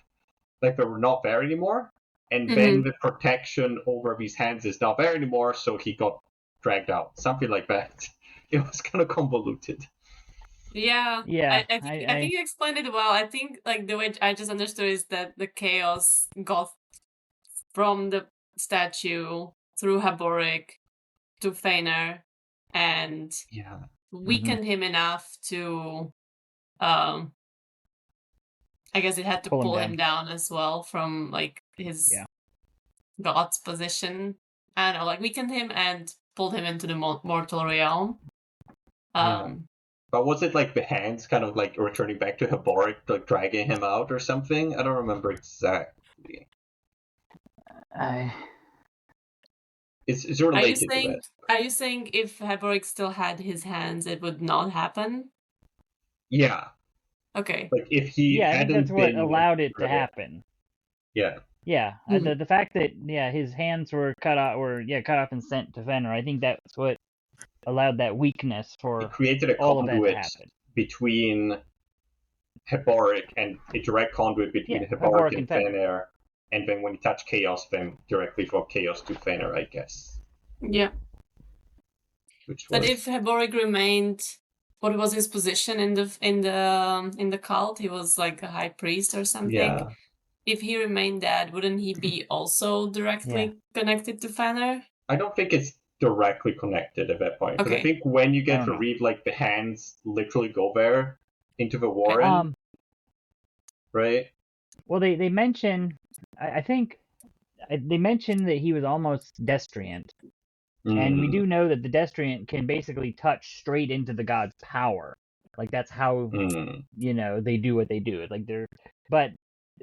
like they were not there anymore. And then the protection over these hands is not there anymore, so he got dragged out. Something like that. It was kind of convoluted. Yeah. I think you explained it well. I think like the way I just understood is that the chaos got from the statue through Heboric to Fener and weakened him enough to I guess it had to pull him down as well from like his god's position. I don't know, like weakened him and pulled him into the mortal realm. But was it like the hands kind of like returning back to Heboric, like dragging him out or something? I don't remember exactly. It's related to that. Are you saying if Heboric still had his hands, it would not happen? Yeah. Okay. Like if he I think that's what allowed it to happen. Yeah. Yeah. The fact that his hands were cut off and sent to Fenrir, I think that's what allowed that weakness for it created a all of that to conduit happen. between Heboric and a direct conduit between Heboric and Fenrir. And then when he touched Chaos, then directly from Chaos to Fenrir, I guess. Yeah. But if Heboric remained, what was his position in the cult? He was like a high priest or something. Yeah. If he remained dead, wouldn't he be also directly connected to Fenrir? I don't think it's directly connected at that point. Because I think when you get to read, like, the hands literally go there into the warren, right? Well, they mention, I think, they mentioned that he was almost destriant. And we do know that the destriant can basically touch straight into the god's power. Like, that's how, they do what they do. Like, but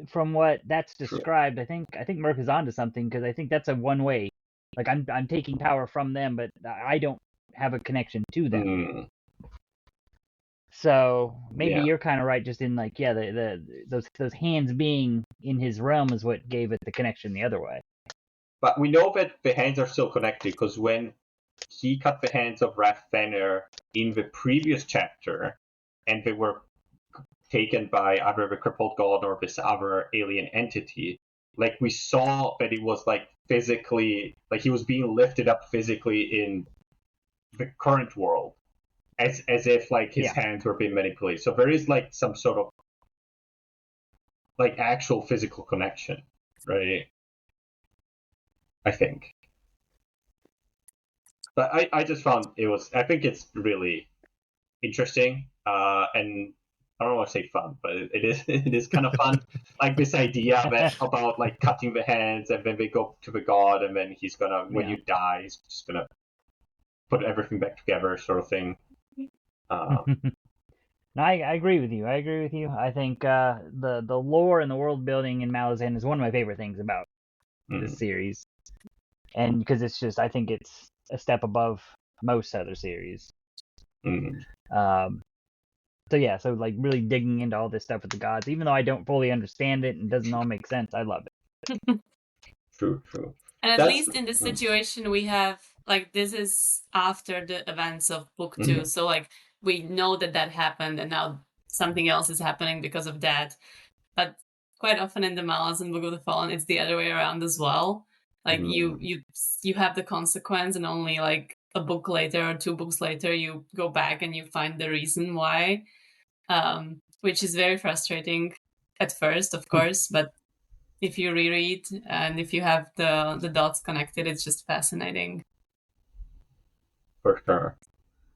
from what that's described, I think Murph is onto something, because I think that's a one-way. Like, I'm taking power from them, but I don't have a connection to them. So maybe you're kind of right, just in like, those hands being in his realm is what gave it the connection the other way. But we know that the hands are still connected, because when he cut the hands of Wrath Fenrir in the previous chapter, and they were taken by either the crippled god or this other alien entity, like we saw that it was like physically, like he was being lifted up physically in the current world, as if like his hands were being manipulated. So there is like some sort of like actual physical connection, right? I think. But I just found I think it's really interesting, and I don't want to say fun, but it is kind of fun. Like this idea about like cutting the hands, and then they go to the god, and then he's gonna, when you die, he's just gonna put everything back together, sort of thing. No, I agree with you. I think the lore and the world building in Malazan is one of my favorite things about this series. And because it's just, I think it's a step above most other series. So like really digging into all this stuff with the gods, even though I don't fully understand it and doesn't all make sense, I love it. True. And at least in this situation, we have, like, this is after the events of book 2. So like we know that happened, and now something else is happening because of that. But quite often in the Malazan Book of the Fallen, it's the other way around as well. Like you have the consequence, and only like a book later or 2 books later, you go back and you find the reason why, which is very frustrating at first, of course. But if you reread and if you have the dots connected, it's just fascinating. For sure.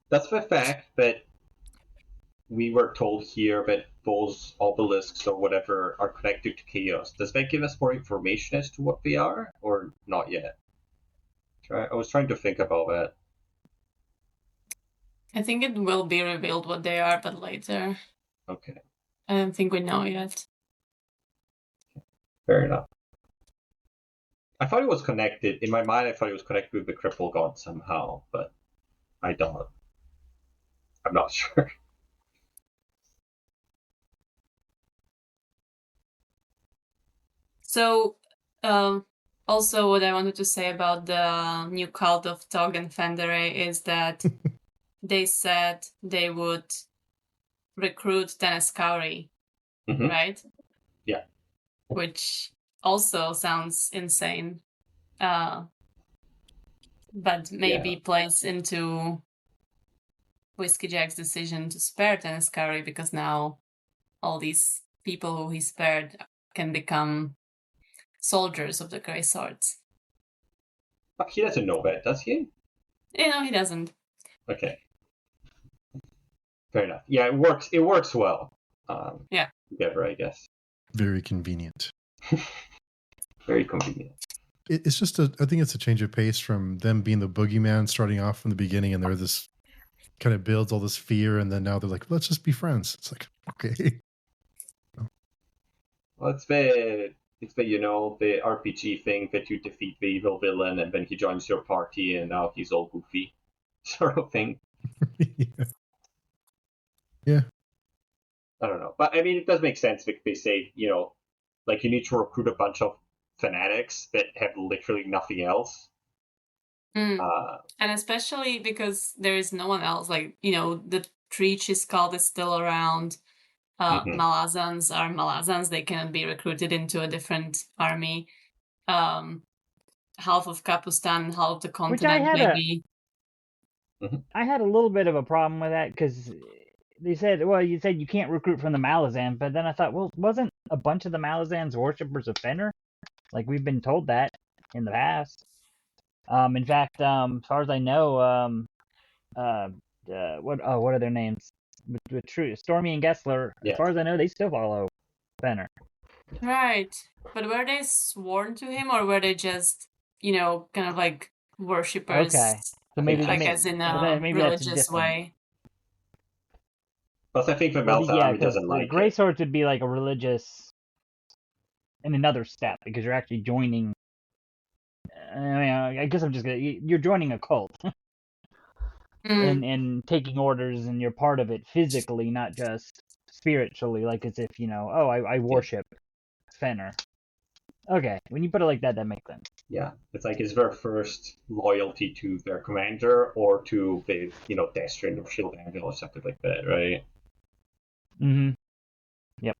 That's the fact that we were told here that those obelisks or whatever are connected to chaos. Does that give us more information as to what they are, or not yet? I was trying to think about that. I think it will be revealed what they are, but later. Okay. I don't think we know yet. Fair enough. I thought it was connected. In my mind, I thought it was connected with the cripple god somehow, but I don't. I'm not sure. So, also what I wanted to say about the new cult of Tog and Fendere is that they said they would recruit Teneskauri, right? Yeah. Which also sounds insane. But maybe plays into Whiskey Jack's decision to spare Teneskauri, because now all these people who he spared can become soldiers of the Grey Swords. But he doesn't know that, does he? No, he doesn't. Okay. Fair enough. Yeah, it works. It works well. Yeah. Together, I guess. Very convenient. Very convenient. It's just I think it's a change of pace from them being the boogeyman starting off from the beginning, and they're this kind of builds all this fear, and then now they're like, let's just be friends. It's like, okay. Well, it's the the RPG thing that you defeat the evil villain and then he joins your party and now he's all goofy, sort of thing. Yeah. I don't know, but I mean, it does make sense because they say, like you need to recruit a bunch of fanatics that have literally nothing else. And especially because there is no one else, like, the Treacher's cult is still around. Malazans are Malazans. They can be recruited into a different army. Half of Kapustan, half of the continent, maybe. I had a little bit of a problem with that because they said, you said you can't recruit from the Malazan, but then I thought, well, wasn't a bunch of the Malazans worshippers of Fenner? Like, we've been told that in the past. In fact, as far as I know, what are their names? Stormy and Gessler, as far as I know, they still follow Fenner. Right. But were they sworn to him, or were they just, kind of like worshippers? Okay. So maybe as in a religious way. Plus, I think the Malazan army doesn't like it. Grey Swords would be like a religious in another step, because you're actually joining. I mean, I guess you're joining a cult. and taking orders, and you're part of it physically, not just spiritually, like as if, I worship Fenner. Okay, when you put it like that, that makes sense. Yeah, it's like, is their first loyalty to their commander or to the, Destrian or Shield Anvil or something like that, right? Yep.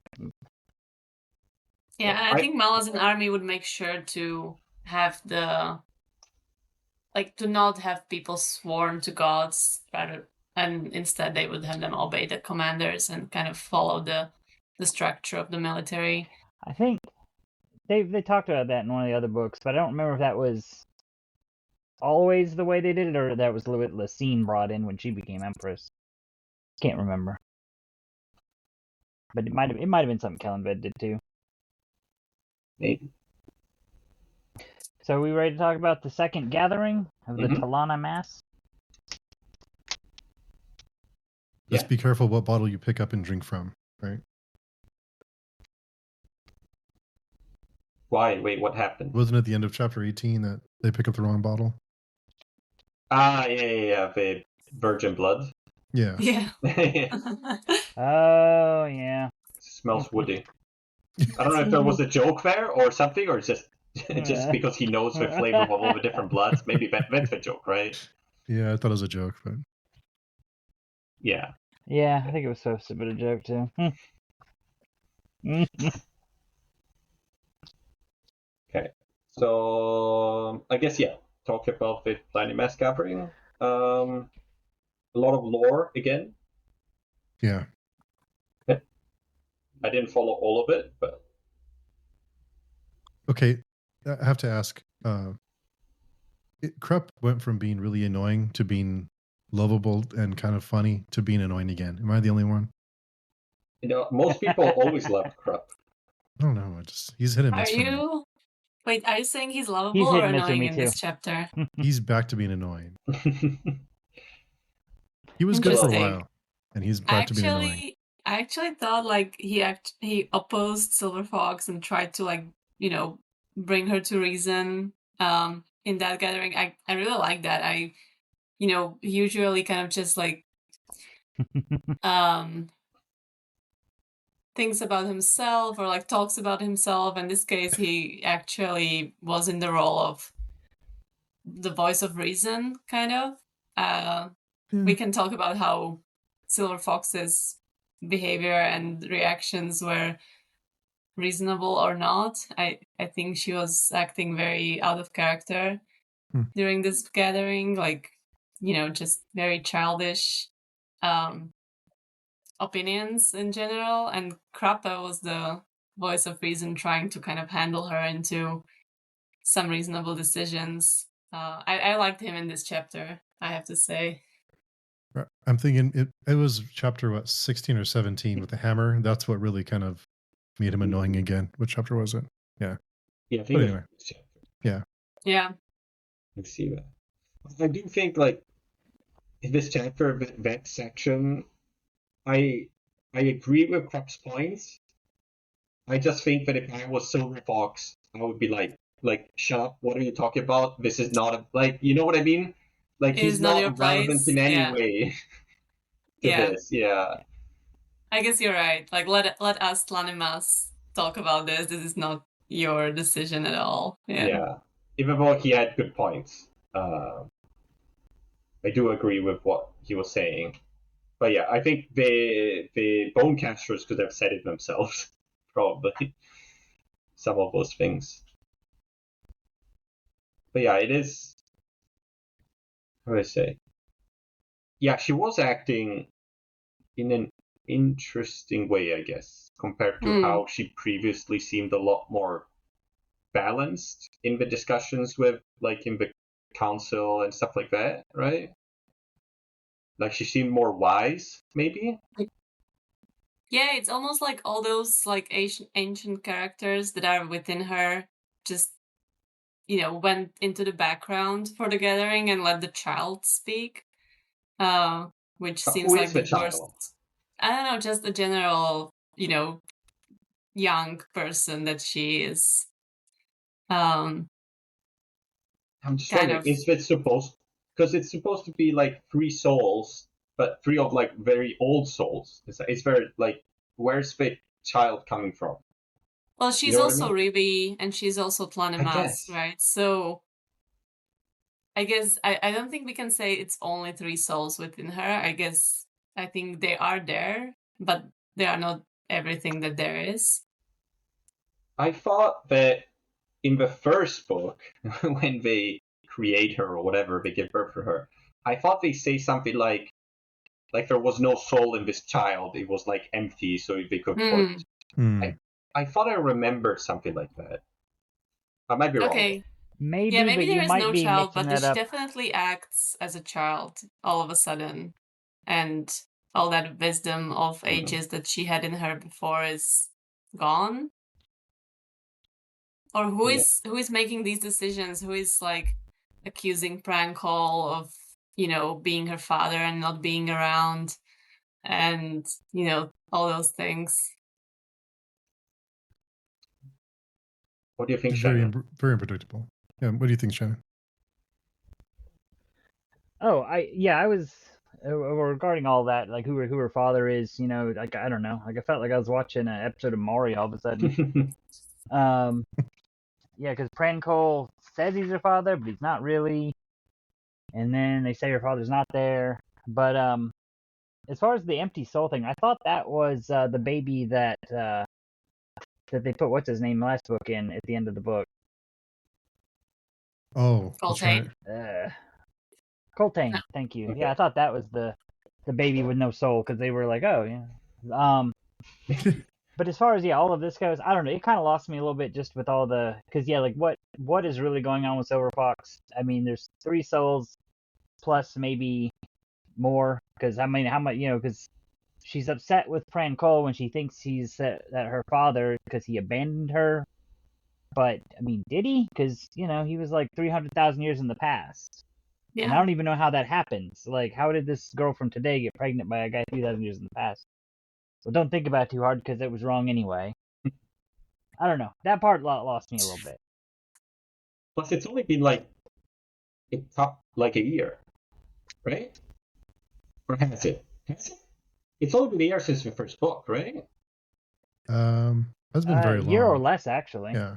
Yeah, I think Malazan army would make sure to have to not have people sworn to gods, and instead they would have them obey the commanders and kind of follow the structure of the military. I think they talked about that in one of the other books, but I don't remember if that was always the way they did it, or that was what Lysine brought in when she became empress. Can't remember. But it might have been something Kellenbed did too. Maybe. So are we ready to talk about the second gathering of the Talana Mass? Just be careful what bottle you pick up and drink from, right? Why? Wait, what happened? Wasn't it the end of chapter 18 that they pick up the wrong bottle? Yeah, the virgin blood. Yeah. Yeah. Oh, yeah. Smells woody. I don't know if there was a joke there or something, or just because he knows the flavor of all the different bloods. Maybe that's the joke, right? Yeah, I thought it was a joke, but... Yeah. Yeah, I think it was supposed to be a joke, too. Okay. So I guess talk about the planet mass gathering. A lot of lore again. Yeah. I didn't follow all of it, but Okay. I have to ask. Krupp went from being really annoying to being lovable and kind of funny to being annoying again. Am I the only one? most people always loved Krupp. I don't know. He's hit and Are miss for me. you? Wait, are you saying he's lovable He's hit or and miss with annoying me in too. this chapter? He's back to being annoying. He was good for a Interesting. while, and he's back to being annoying. I actually thought like he opposed Silver Fox and tried to like bring her to reason in that gathering. I really like that. I usually kind of just like thinks about himself or like talks about himself. In this case, he actually was in the role of the voice of reason, kind of. We can talk about how Silver Fox's behavior and reactions were reasonable or not. I think she was acting very out of character during this gathering, like just very childish opinions in general. And Krappa was the voice of reason, trying to kind of handle her into some reasonable decisions. I liked him in this chapter, I have to say. I'm thinking it was chapter 16 or 17 with the hammer. That's what really kind of made him annoying again. What chapter was it? Yeah. Yeah, I think anyway. Yeah. Yeah. I see that. I do think like in this chapter, that section, I agree with Krupp's points. I just think that if I was Silver Fox, I would be like, shut up, what are you talking about? This is not you know what I mean? Like, he's not your not relevant place. in any Yeah. way to this. Yeah. I guess you're right. Like, let us Lanimas talk about this. This is not your decision at all. Yeah. Even though he had good points. I do agree with what he was saying. But yeah, I think the Bonecasters could have said it themselves, probably. Some of those things. But yeah, it is. How do I say? Yeah, she was acting in an interesting way, I guess, compared to how she previously seemed a lot more balanced in the discussions with, like, in the council and stuff like that, right? Like, she seemed more wise, maybe? Yeah, it's almost like all those like ancient characters that are within her just went into the background for the gathering and let the child speak, which seems like the worst. I don't know, just a general young person that she is. I'm just wondering, is it supposed, because it's supposed to be like 3 souls, but 3 of like very old souls. It's very like, where's the child coming from? Well, she's also Rivi, and she's also Tlanimas, right? So I guess I don't think we can say it's only 3 souls within her. I think they are there, but they are not everything that there is. I thought that in the first book, when they create her or whatever, they give birth to her, I thought they say something like there was no soul in this child. It was like empty, so they could put. I thought I remembered something like that. I might be wrong. Okay. Maybe, yeah, maybe there is no child, but she up. definitely acts as a child all of a sudden, and all that wisdom of ages that she had in her before is gone. Or who is making these decisions? Who is like accusing Prankle of being her father and not being around, and all those things. What do you think, Shannon? Very, very unpredictable. Yeah, what do you think, Shannon? Oh, I was regarding all that, like who her father is, like I don't know, like I felt like I was watching an episode of Mario all of a sudden. Yeah, because Prankle says he's her father, but he's not really. And then they say her father's not there. But as far as the empty soul thing, I thought that was the baby that they put what's his name last book in at the end of the book. Oh, that's right. Coltane. Coltane, thank you. Okay. Yeah, I thought that was the baby with no soul because they were like, oh yeah. But as far as all of this goes, I don't know. It kind of lost me a little bit just with all the because like what is really going on with Silver Fox? I mean, there's 3 souls plus maybe more because I mean how much because she's upset with Fran Cole when she thinks he's that her father because he abandoned her. But I mean, did he? Because he was like 300,000 years in the past. And I Yeah. don't even know how that happens. Like, how did this girl from today get pregnant by a guy 3,000 years in the past? Well, don't think about it too hard because it was wrong anyway. I don't know. That part lost me a little bit. Plus, it's only been like a year, right? Or has it? Has it? It's only been a year since the first book, right? Hasn't been very A year long. or less, actually. Yeah.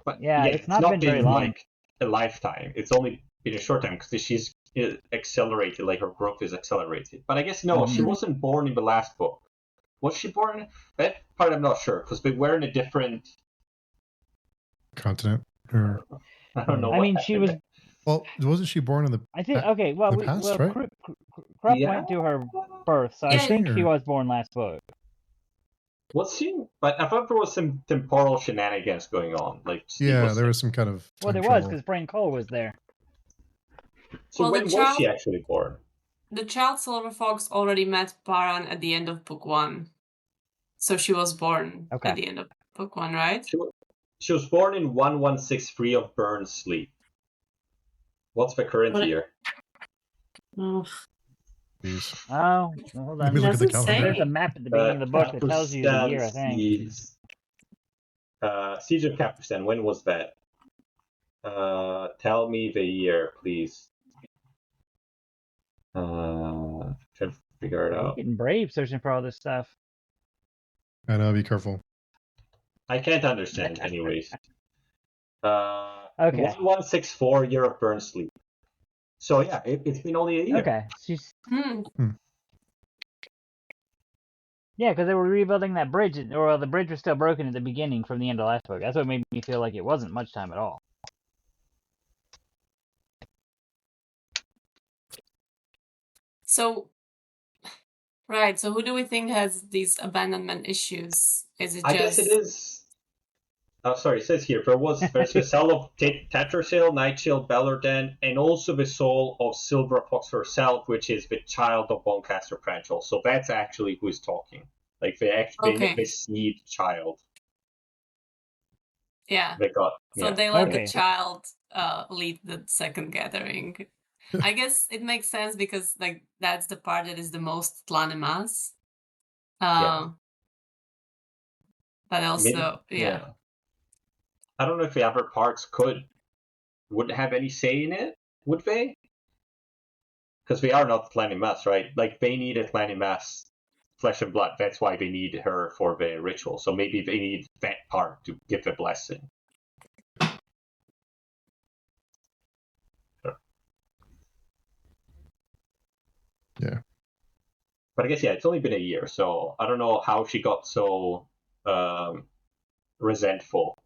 But Yeah, it's not been very long. like a lifetime. It's only been a short time because she's accelerated, like her growth is accelerated. But I guess no, she wasn't born in the last book. Was she born? That part I'm not sure because they were in a different continent. Or I don't know. I mean, she was. Well, wasn't she born in the? I think okay. Well, the past, right? Krupp went to her birth, so I think she was born last book. Was she? But I thought there was some temporal shenanigans going on. Like there was some kind of. Well, there was because Fran Cole was there. So when was she actually born? The child Silver Fox already met Paran at the end of book 1, so she was born at the end of book 1, right? She was born in 1163 of Burns Sleep. What's the current year? Oh, hold on. Look at the calendar. There's a map at the beginning of the book that tells you the year, I think. Siege of Capustan, when was that? Tell me the year, please. Trying to figure it out. Getting brave searching for all this stuff. I know, be careful. I can't understand, anyways. Okay. 1164, year of Burns Sleep. So yeah, it's been only a year. Okay. Yeah, because they were rebuilding that bridge, or the bridge was still broken at the beginning from the end of last book. That's what made me feel like it wasn't much time at all. So, right. So, who do we think has these abandonment issues? Is it I guess it is. Oh, sorry. It says here there's the soul of Tetrasil, Nightshade, Bellarden, and also the soul of Silver Fox herself, which is the child of Boncaster Pranchel. So that's actually who is talking. Like the seed child. Yeah. They let the child lead the second gathering. I guess it makes sense because like that's the part that is the most Tlanimas. But also, I don't know if the other parts wouldn't have any say in it, would they? Because they are not Tlanimas, right? Like they need a Tlanimas flesh and blood. That's why they need her for the ritual. So maybe they need that part to give the blessing. Yeah. But I guess, it's only been a year, so I don't know how she got so resentful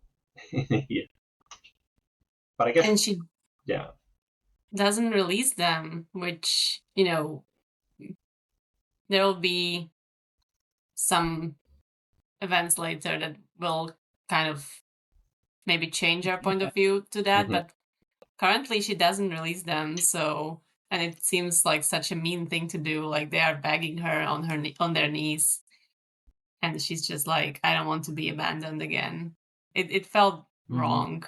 in a year. But I guess... And she doesn't release them, which, there will be some events later that will kind of maybe change our point of view to that, but currently she doesn't release them, so... And it seems like such a mean thing to do. Like they are begging her on their knees, and she's just like, "I don't want to be abandoned again." It felt wrong.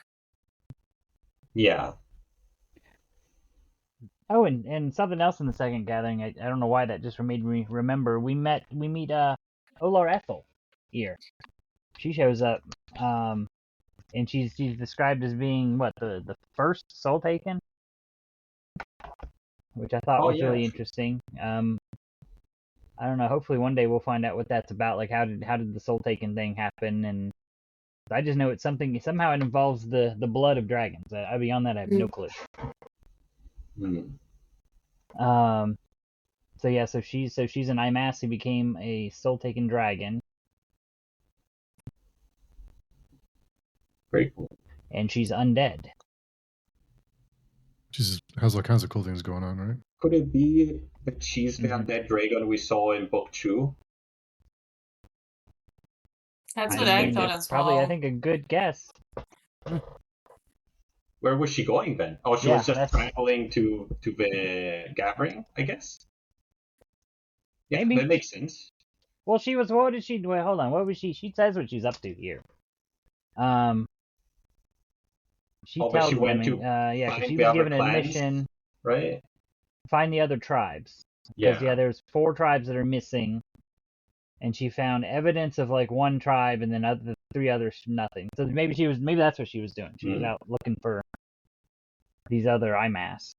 Yeah. Oh, and something else in the second gathering. I don't know why that just made me remember. We meet Olar Ethel here. She shows up, and she's described as being the first soul taken. Which I thought was really interesting. I don't know. Hopefully one day we'll find out what that's about. Like how did the soul taken thing happen? And I just know it's something. Somehow it involves the blood of dragons. Beyond that I have no clue. So she's an Imas who became a soul taken dragon. Very cool. And she's undead. She's has all kinds of cool things going on, right? Could it be that she's the Mhm. undead dragon we saw in book 2? That's I what I mean, thought it's as probably, I well. think, a good guess. Where was she going then? Oh, she Yeah, was just that's traveling to the gathering, I guess. Yeah, maybe. that makes sense. Well, she was. What did she? Wait, hold on. What was she? She says what she's up to here. She Oh, but she tells them. went to Yeah, because find she the was other given a clans, mission right? to find the other tribes. Because Yeah. there's 4 tribes that are missing, and she found evidence of like one tribe, and then the 3 others nothing. So maybe that's what she was doing. She was out looking for these other IMAS.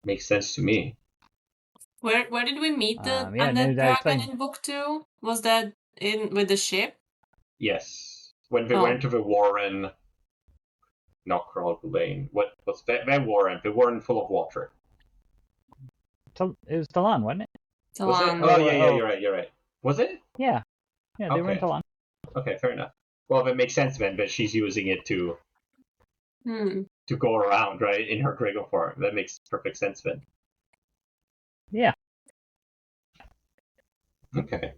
Makes sense to me. Where did we meet the Yeah, no, undead that dragon explains. in book 2? Was that in with the ship? Yes. When they Oh. went to the Warren, not Crawl Lane. What was that Warren? The Warren full of water. It was Talon, wasn't it? Was it? Talon. Oh, yeah, you're right. Was it? Yeah, they were in Okay. Talon. Okay, fair enough. Well, that makes sense then, but she's using it to go around, right, in her dragon form. That makes perfect sense then. Yeah. Okay.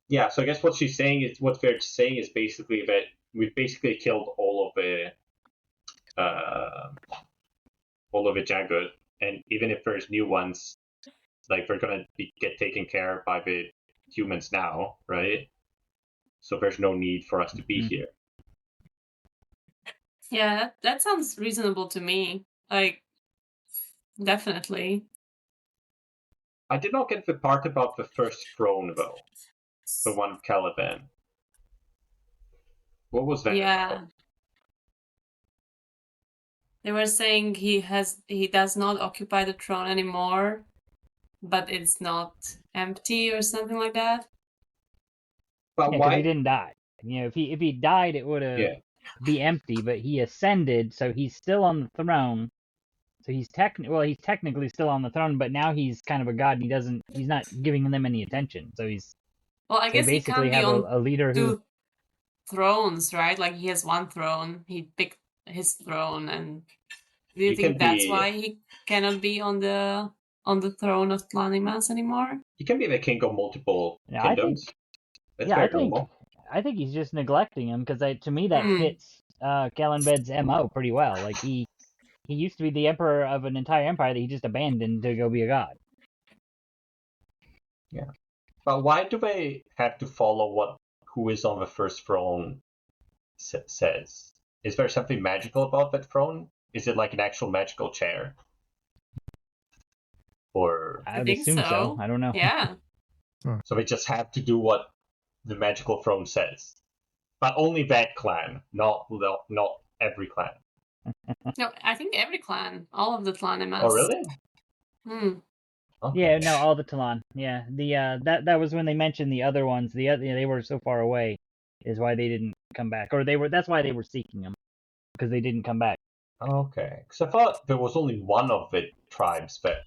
Yeah, so I guess what she's saying is, what's fair to saying is basically that we've basically killed all of the Jagged, and even if there's new ones, like they're gonna get taken care of by the humans now, right? So there's no need for us to be here. Yeah, that sounds reasonable to me. Like, definitely. I did not get the part about the first throne though. The one Caliban. What was that Yeah. about? They were saying he does not occupy the throne anymore, but it's not empty or something like that. But Yeah, why? because he didn't die. You know, if he died, it would be empty. But he ascended, so he's still on the throne. So he's technically still on the throne, but now he's kind of a god, and he's not giving them any attention. So Well, I guess he basically can't be have on a leader who 2 thrones, right? Like he has 1 throne. He picked his throne, and do you think that's why he cannot be on the throne of Tlanimas anymore? He can be the king of multiple kingdoms. I think he's just neglecting him because to me that fits Kellenbed's MO pretty well. Like he used to be the emperor of an entire empire that he just abandoned to go be a god. Yeah, but why do they have to follow who is on the first throne says? Is there something magical about that throne? Is it like an actual magical chair? Or I would assume so. I don't know. Yeah. So they just have to do what the magical throne says, but only that clan, not every clan. No, I think every clan, all of the Tlanimas. Oh, really? Okay. Yeah, no, all the Talon. Yeah, that was when they mentioned the other ones. They were so far away, is why they didn't come back, or that's why they were seeking them, because they didn't come back. Okay, because I thought there was only one of the tribes that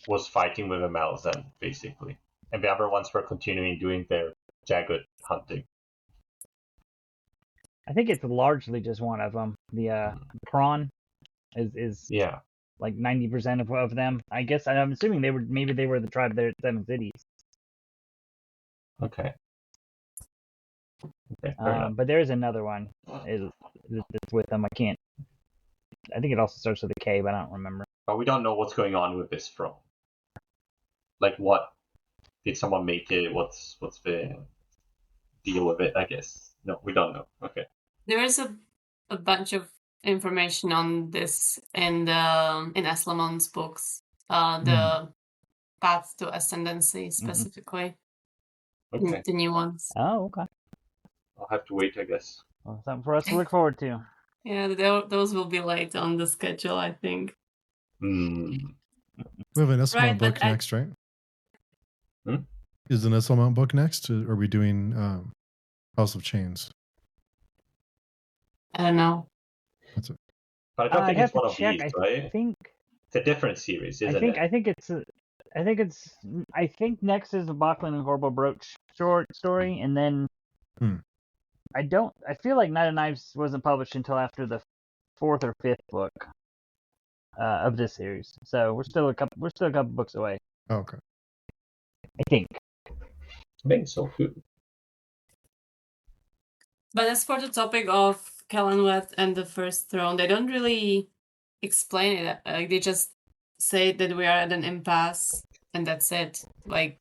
was fighting with the Malazan, basically, and the other ones were continuing doing their Jagged hunting. I think it's largely just one of them. The Prawn is like 90% of them. I guess I'm assuming they were the tribe there at 7 Cities. Okay. But there's another one that's with them. I think it also starts with a K, but I don't remember. But we don't know what's going on with this throne. Like, what did someone make it? What's the deal with it? I guess no, we don't know. Okay. There is a bunch of information on this in Eslamon's books. The Path to Ascendancy specifically. Okay. The new ones. Oh, okay. I'll have to wait, I guess. Well, something for us to look forward to. Yeah, those will be late on the schedule, I think. We have an Esselmount book next, right? Is an Esselmount book next? Or are we doing House of Chains? I don't know. That's it. But I don't think it's one of these, right? I think it's a different series, isn't it? I think next is the Bachlan and Horrible Brooch short story, and then I feel like Knight of Knives wasn't published until after the fourth or fifth book of this series. So we're still a couple books away. Oh, okay. I think. I think so too. But as for the topic of Kellanwet and the First Throne, they don't really explain it. Like, they just say that we are at an impasse, and that's it. Like,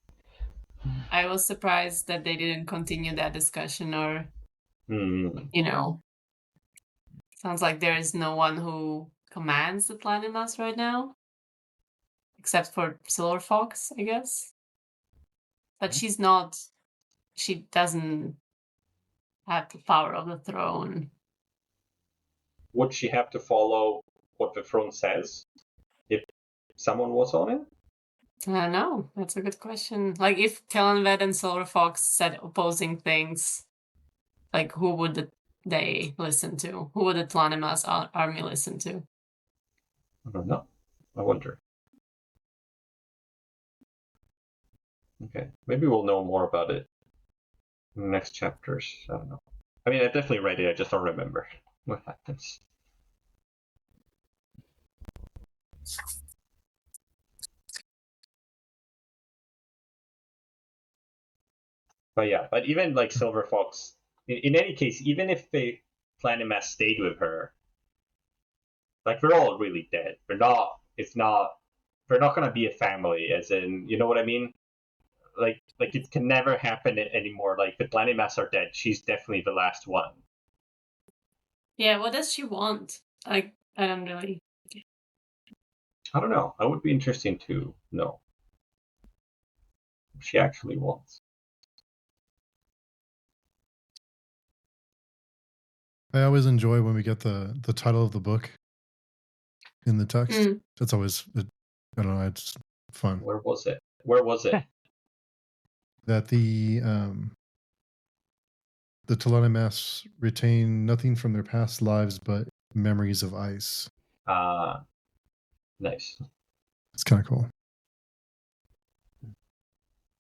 I was surprised that they didn't continue that discussion, or, sounds like there is no one who commands the Planimas right now, except for Silver Fox, I guess. But she doesn't have the power of the throne. Would she have to follow what the throne says if someone was on it? I don't know. That's a good question. Like, if Kellanved and Silver Fox said opposing things, like, who would they listen to? Who would the Tlanimas army listen to? I don't know. I wonder. Okay, maybe we'll know more about it in the next chapters. I don't know. I mean, I definitely read it. I just don't remember what happens. But yeah, but even like Silver Fox, in any case, even if the Planimas stayed with her, like they're all really dead. They're not. It's not. They're not gonna be a family, as in, you know what I mean? Like it can never happen anymore. Like the Planimas are dead. She's definitely the last one. Yeah, what does she want? Like, I don't really. I don't know. That would be interesting to know what she actually wants. I always enjoy when we get the title of the book in the text. That's always, I don't know, it's fun. Where was it? Where was it? That the Telenimas retain nothing from their past lives but memories of ice. Nice. It's kind of cool.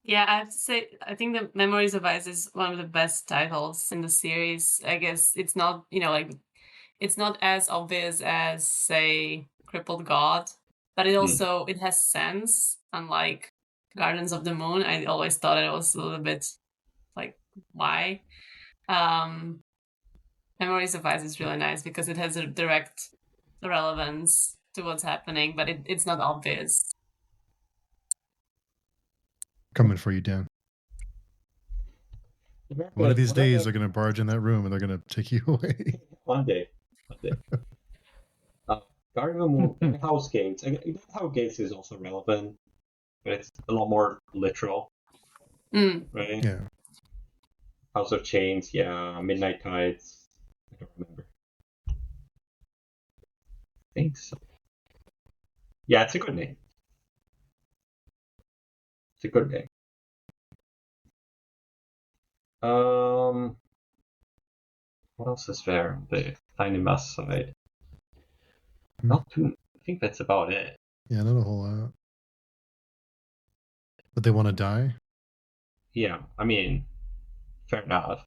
Yeah, I have to say, I think the Memories of Ice is one of the best titles in the series. I guess it's not, like, it's not as obvious as, say, Crippled God, but it also, it has sense, unlike Gardens of the Moon. I always thought it was a little bit, like, why? Memories of Ice is really nice because it has a direct relevance to what's happening, but it's not obvious. Coming for you, Dan. One of these days, they're going to barge in that room and they're going to take you away. One day. Garden of the Moon, House Gates. House Gates is also relevant, but it's a lot more literal. Right? Yeah. House of Chains, yeah. Midnight Tides. I don't remember. I think so. Yeah, it's a good name. It's a good name. What else is there? The Tiny Mass side. Not too. I think that's about it. Yeah, not a whole lot. But they want to die? Yeah, I mean, fair enough.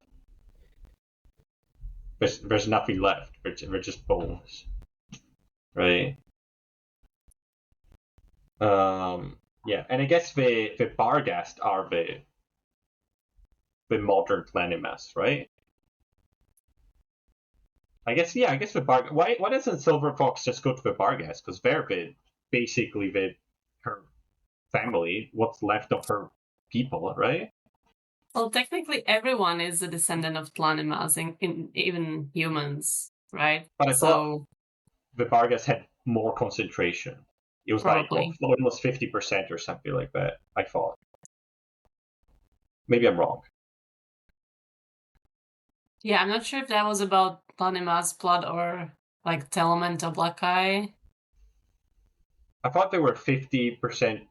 There's nothing left. We're just bones, right? Yeah, and I guess the Barghast are the modern Planimas, right? I guess the Barghast. Why doesn't Silver Fox just go to the Barghast? Because they're basically her family, what's left of her people, right? Well, technically, everyone is a descendant of Tlanimas, even humans, right? But I thought the Barghast had more concentration. It was probably like almost 50% or something like that, I thought. Maybe I'm wrong. Yeah, I'm not sure if that was about Tlanima's blood or like Telement or Black Eye. I thought they were 50%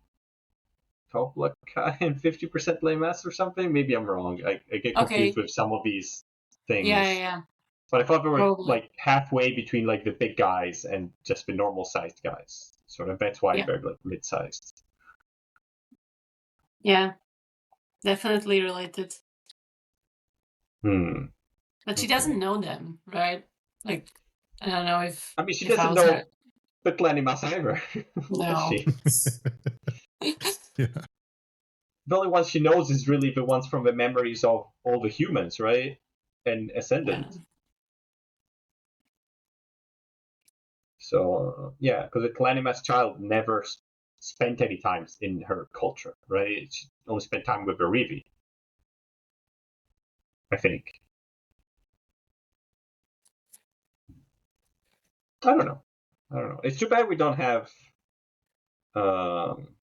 top Black Eye and 50% Lamass or something. Maybe I'm wrong. I get confused with some of these things. Yeah. But I thought they were probably like halfway between like the big guys and just the normal sized guys. Sort of that's why they're like mid sized. Yeah. Definitely related. But she Okay. doesn't know them, right? Like, I don't know if I mean, she if I doesn't was know her. the Glenimas either, does No. she? Yeah. The only ones she knows is really the ones from the memories of all the humans, right? And Ascendant. Yeah. So, yeah, because the Glenimas child never spent any time in her culture, right? She only spent time with the Rivi, I think. I don't know. It's too bad we don't have um,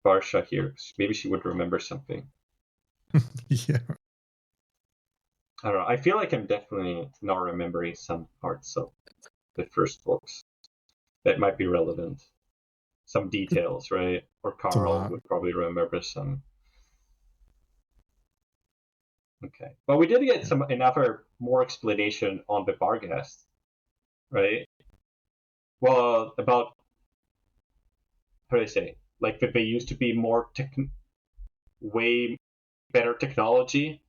Barsha here. Maybe she would remember something. Yeah. I don't know. I feel like I'm definitely not remembering some parts of the first books that might be relevant. Some details, right? Or It's a Carl lot. would probably remember some. Okay. But we did get some another more explanation on the Barghast, right? Well, about how do I say? Like that they used to be more way better technology,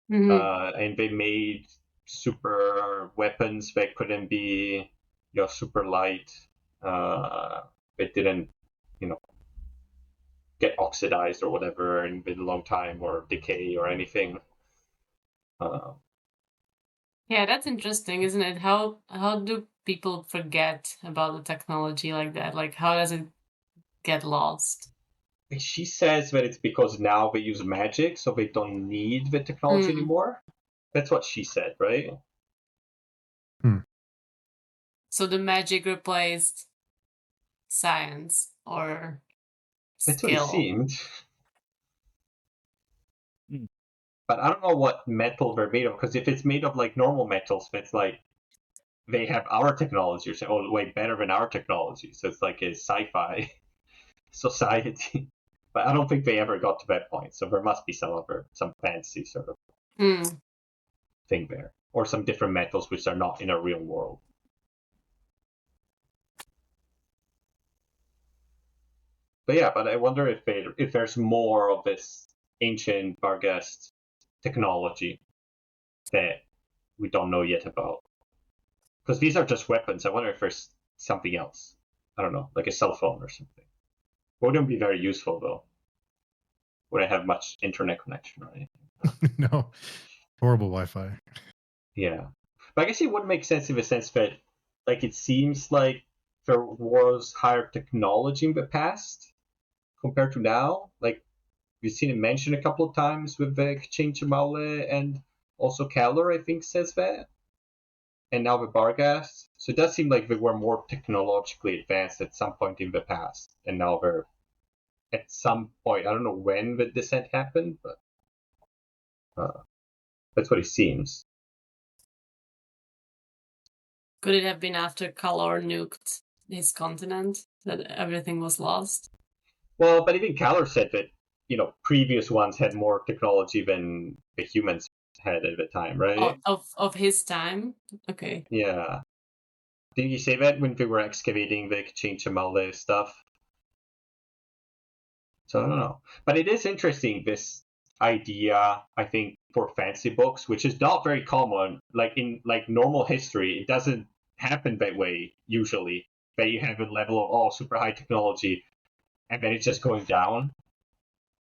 Hmm. and they made super weapons that couldn't be, super light. They didn't, you know, get oxidized or whatever in a long time or decay or anything. Uh, Yeah, that's interesting, isn't it? How do people forget about the technology like that? Like, how does it get lost? she says that it's because now they use magic, so they don't need the technology Mm. anymore. That's what she said, right? So the magic replaced science or That's what it skill. seemed. Hmm. But I don't know what metal they're made of, because if it's made of like normal metals, it's like they have our technology, or say, oh, way better than our technology. So it's like a sci-fi society. But I don't think they ever got to that point. So there must be some fancy sort of Mm. thing there, or some different metals which are not in a real world. But yeah, but I wonder if there's more of this ancient Barghest technology that we don't know yet about. Because these are just weapons. I wonder if there's something else. I don't know, like a cell phone or something. Wouldn't be very useful though. Wouldn't have much internet connection or anything. No. Horrible Wi-Fi. Yeah. But I guess it would make sense in the sense that, like, it seems like there was higher technology in the past compared to now. Like, we've seen it mentioned a couple of times with the Change Male, and also Keller, I think, says that. And now the Barghast. So it does seem like they were more technologically advanced at some point in the past. And now they're at some point, I don't know when the descent happened, but that's what it seems. Could it have been after Kalor nuked his continent that everything was lost? Well, but even Keller said that, previous ones had more technology than the humans had at the time, right? Of his time? Okay. Yeah. Didn't you say that when they were excavating the Chinchamale stuff? So I don't know. But it is interesting, this idea, I think, for fancy books, which is not very common. Like in like normal history, it doesn't happen that way usually. That you have a level of super high technology and then it's just going down.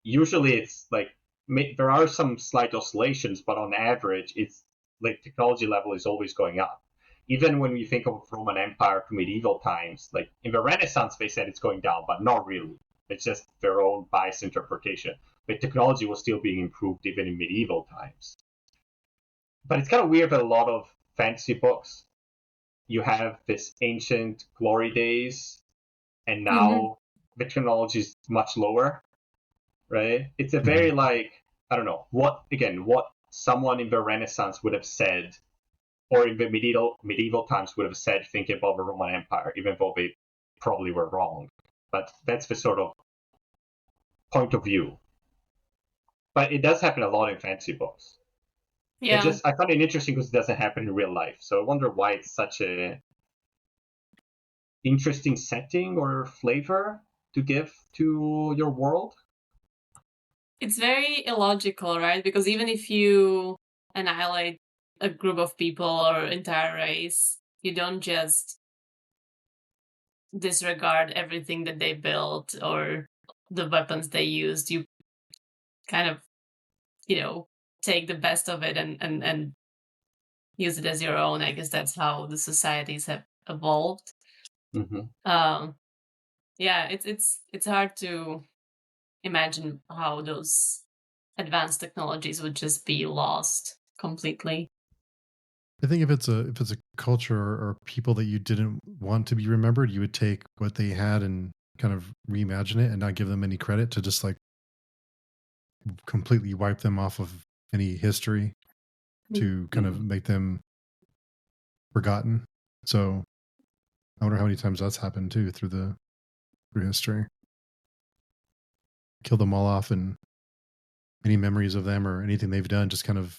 Usually it's like there are some slight oscillations, but on average, it's like technology level is always going up. Even when you think of Roman Empire to medieval times, like in the Renaissance, they said it's going down, but not really. It's just their own biased interpretation. But technology was still being improved even in medieval times. But it's kind of weird that a lot of fantasy books, you have this ancient glory days, and Mm-hmm. now the technology is much lower, right? It's a Mhm. very I don't know what someone in the Renaissance would have said, or in the medieval times would have said, thinking about the Roman Empire, even though they probably were wrong. But that's the sort of point of view. But it does happen a lot in fantasy books. Yeah. I find it interesting because it doesn't happen in real life. So I wonder why it's such a interesting setting or flavor to give to your world. It's very illogical, right? Because even if you annihilate a group of people or entire race, you don't just disregard everything that they built or the weapons they used. You kind of, take the best of it and use it as your own. I guess that's how the societies have evolved. Mm-hmm. Yeah, it's hard to imagine how those advanced technologies would just be lost completely. I think if it's a culture or people that you didn't want to be remembered, you would take what they had and kind of reimagine it and not give them any credit, to just like completely wipe them off of any history, to kind of make them forgotten. So I wonder how many times that's happened too through history. Kill them all off, and any memories of them or anything they've done, just kind of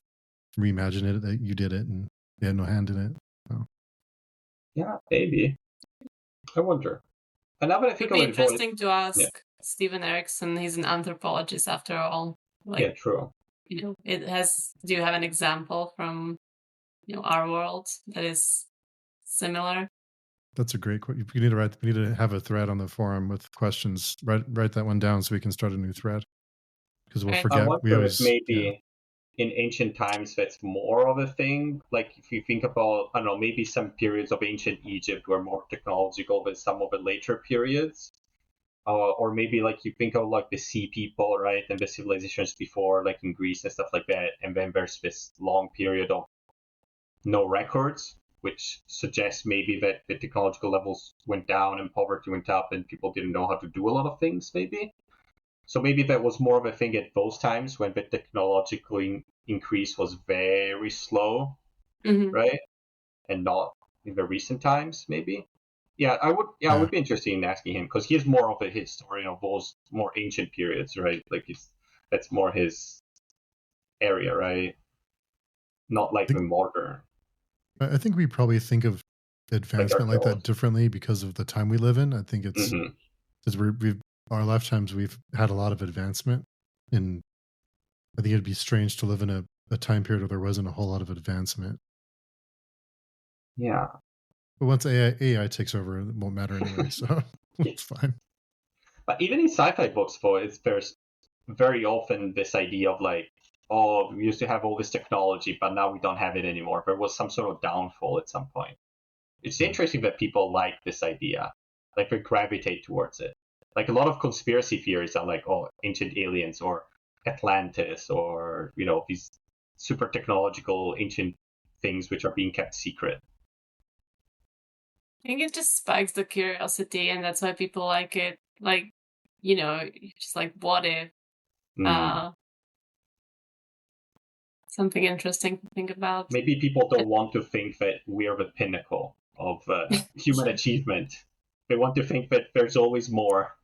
reimagine it that you did it and they had no hand in it. So. Yeah, maybe. I wonder. And now that I It think would be of it, interesting to ask Stephen Erikson. He's an anthropologist after all. Yeah, true. Do you have an example from our world that is similar? That's a great question. We need to have a thread on the forum with questions. Write that one down so we can start a new thread, because we'll forget. I wonder if maybe in ancient times that's more of a thing. Like if you think about, I don't know, maybe some periods of ancient Egypt were more technological than some of the later periods. Or maybe like you think of like the sea people, right, and the civilizations before, like in Greece and stuff like that, and then there's this long period of no records, which suggests maybe that the technological levels went down and poverty went up and people didn't know how to do a lot of things, maybe. So maybe that was more of a thing at those times when the technological increase was very slow, right? And not in the recent times, maybe. Yeah, I would be interested in asking him, because he's more of a historian of those more ancient periods, right? Like that's more his area, right? Not like the modern. I think we probably think of advancement like that differently because of the time we live in. I think it's because our lifetimes we've had a lot of advancement, and I think it'd be strange to live in a time period where there wasn't a whole lot of advancement. Yeah. But once AI takes over, it won't matter anyway, so it's fine. But even in sci-fi books, though, there's very often this idea of like, oh, we used to have all this technology, but now we don't have it anymore. There was some sort of downfall at some point. It's interesting that people like this idea, like they gravitate towards it. Like a lot of conspiracy theories are like, oh, ancient aliens or Atlantis, or these super technological ancient things which are being kept secret. I think it just spikes the curiosity, and that's why people like it. Like, just like, what if? Something interesting to think about. Maybe people don't want to think that we're the pinnacle of human achievement. They want to think that there's always more,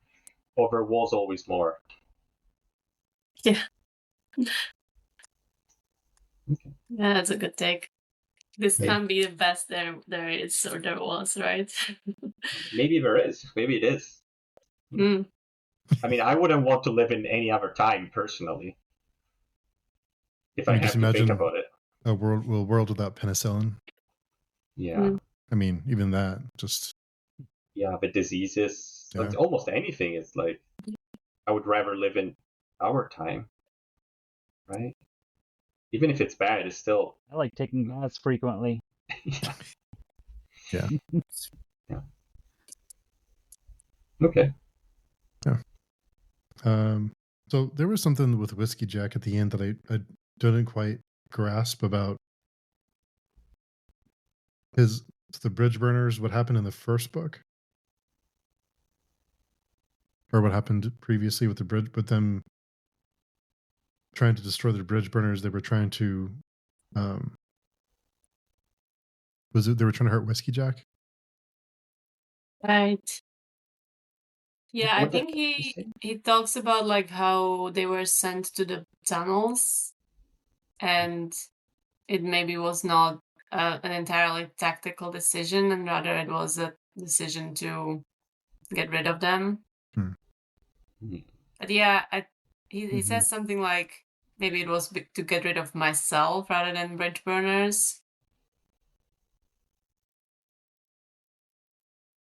or there was always more. Yeah. Okay. Yeah, that's a good take. This can't be the best there is or there was, right? Maybe there is. Maybe it is. I mean, I wouldn't want to live in any other time, personally. If I have to think about it. A world without penicillin. Yeah. I mean, even that, just... Yeah, the diseases. Yeah. Like, almost anything is like, I would rather live in our time. Right? Even if it's bad, it's still... I like taking baths frequently. Yeah. Yeah. Okay. Yeah. So there was something with Whiskey Jack at the end that I didn't quite grasp about the bridge burners. What happened in the first book, or what happened previously with them trying to destroy the bridge burners? They were trying to, they were trying to hurt Whiskey Jack? Right. Yeah, I think he talks about like how they were sent to the tunnels, and it maybe was not an entirely tactical decision, and rather it was a decision to get rid of them. But yeah, he says something like, maybe it was to get rid of myself rather than bridge burners.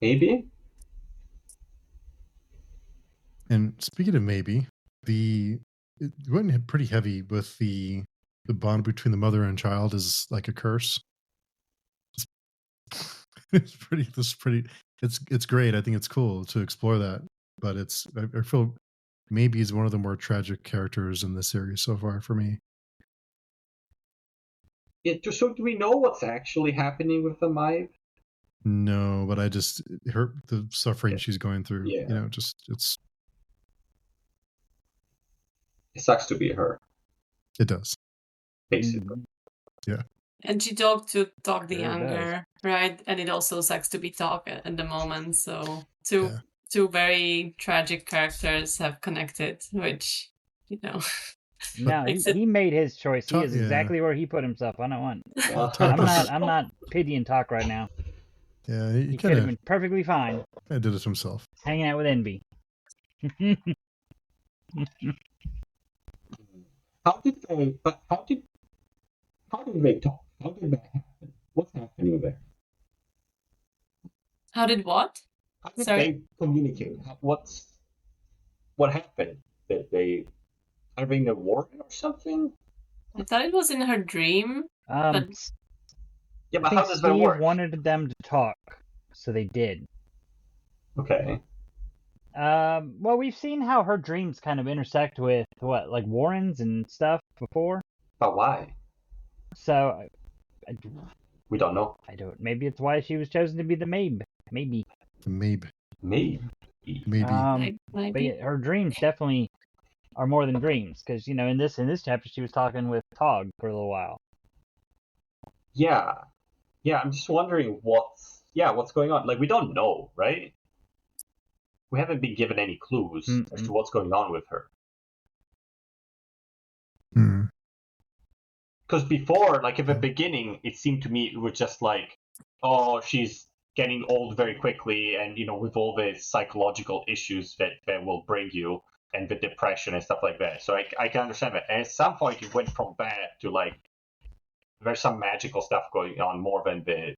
Maybe. And speaking of maybe, it went pretty heavy with the bond between the mother and child is like a curse. It's pretty. It's great. I think it's cool to explore that, but I feel maybe he's one of the more tragic characters in the series so far for me. So do we know what's actually happening with the Maib? No, but the suffering she's going through. Yeah. You know, It sucks to be her, it does. basically. Yeah. And she talked to Talk the Sure does. Younger, right? And it also sucks to be Talk at the moment. So two very tragic characters have connected, which, you know. No, he made his choice. He is Yeah. exactly where he put himself. I don't want. Yeah. I'm not pitying Talk right now. Yeah, He could have been perfectly fine. He did it himself. Hanging out with Envy. How did they talk? How did that happen? What's happening there? How did what? How did they communicate? What happened? Did they having a war or something? I thought it was in her dream. Yeah, but I how think does that Steve work? wanted them to talk, so they did. Okay. Well, we've seen how her dreams kind of intersect with like Warren's and stuff before. But why? So We don't know. I don't. Maybe it's why she was chosen to be the Maib. Maybe. The Maib. Maybe. But yeah, her dreams definitely are more than dreams, because in this chapter she was talking with Tog for a little while. Yeah. I'm just wondering what's going on. Like, we don't know, right? We haven't been given any clues as to what's going on with her. Because before, like, at the beginning, it seemed to me it was just like, oh, she's getting old very quickly, and with all the psychological issues that will bring you, and the depression and stuff like that. So I can understand that. And at some point, it went from that to like there's some magical stuff going on more than the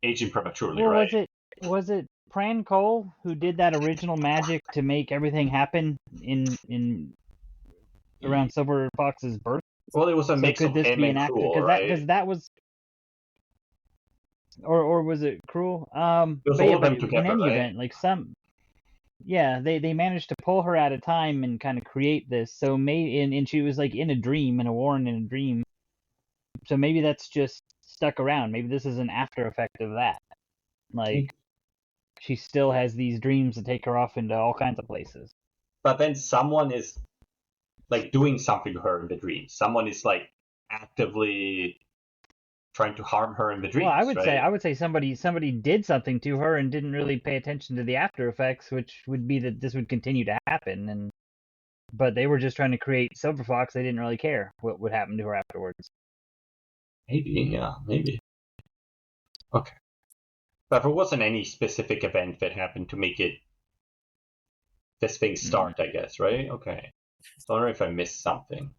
aging prematurely, well, right? Was it Pran Cole who did that original magic to make everything happen in around Silver Fox's birth? Well, it was a mix of him and Cruel, right? Because that was, or was it Cruel? It was all of them together, in any right? event, like they managed to pull her out of time and kind of create this. So and she was like in a Warren in a dream. So maybe that's just stuck around. Maybe this is an after effect of that. Like, she still has these dreams that take her off into all kinds of places. But then someone is like doing something to her in the dream. Someone is like actively trying to harm her in the dreams. Well, I would say somebody did something to her and didn't really pay attention to the after effects, which would be that this would continue to happen. But they were just trying to create Silver Fox. They didn't really care what would happen to her afterwards. Maybe. Okay. But there wasn't any specific event that happened to make this thing start, I guess, right? Okay. So I don't know if I missed something.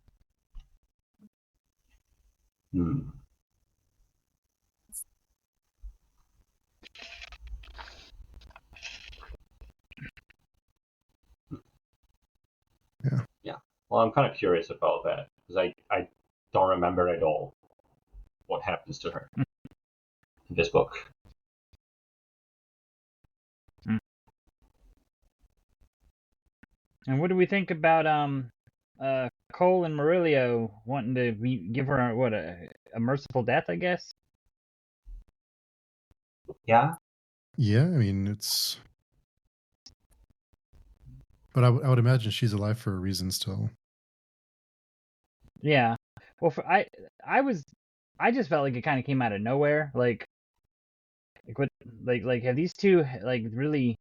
Yeah. Well, I'm kind of curious about that because I don't remember at all what happens to her in this book. And what do we think about Cole and Murillo wanting to give her a merciful death, I guess? Yeah. Yeah, I mean it's. But I would imagine she's alive for a reason still. Yeah. Well, I just felt like it kind of came out of nowhere. Like have these two like really?